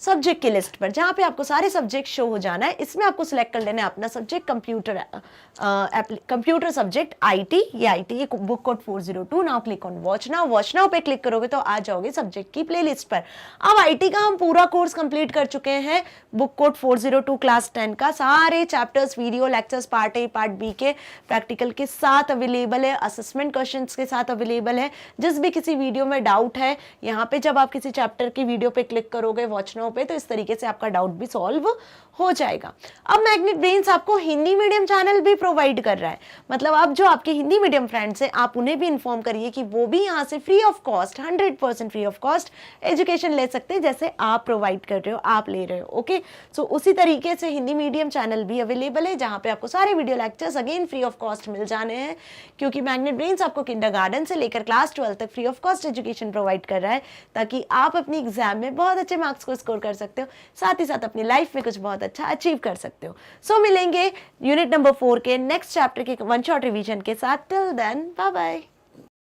सब्जेक्ट की लिस्ट पर, जहां पे आपको सारे सब्जेक्ट शो हो जाना है। इसमें आपको सिलेक्ट कर लेना है अपना सब्जेक्ट कंप्यूटर सब्जेक्ट आईटी, ये IT book code 402। Now click on watch now पे क्लिक करोगे तो आ जाओगे सब्जेक्ट की प्लेलिस्ट पर। अब आईटी का हम पूरा कोर्स कंप्लीट कर चुके हैं, बुक कोड 402 क्लास 10 का सारे chapters, video lectures part A part B के प्रैक्टिकल के साथ अवेलेबल है, असेसमेंट क्वेश्चन के साथ अवेलेबल है। जिस भी किसी वीडियो में डाउट है, यहाँ पे जब आप किसी चैप्टर की वीडियो पे क्लिक करोगे वॉच नाउ पे, तो इस तरीके से आपका डाउट भी सॉल्व हो जाएगा। अब मैग्नेट ब्रेन्स आपको हिंदी मीडियम चैनल भी प्रोवाइड कर रहा है, मतलब आप जो आपके हिंदी मीडियम फ्रेंड्स हैं आप उन्हें भी इन्फॉर्म करिए कि वो भी यहाँ से free of cost, 100% free of cost education ले सकते हैं, जैसे आप प्रोवाइड कर रहे हो, आप ले रहे हो। ओके, सो उसी तरीके से हिंदी मीडियम चैनल भी अवेलेबल है, जहाँ पे आपको सारे video lectures again free of cost मिल जाने हैं, क्योंकि मैग्नेट ब्रेन्स आपको किंडरगार्टन से लेकर क्लास 12 तक free of cost education provide कर रहा है, ताकि आप अपनी एग्जाम में बहुत अच्छे मार्क्स को स्कोर कर सकते हो, साथ ही साथ अपनी लाइफ में कुछ बहुत अच्छा अचीव कर सकते हो। सो मिलेंगे यूनिट नंबर 4 के नेक्स्ट चैप्टर के वन शॉट रिवीजन के साथ। Till then bye bye.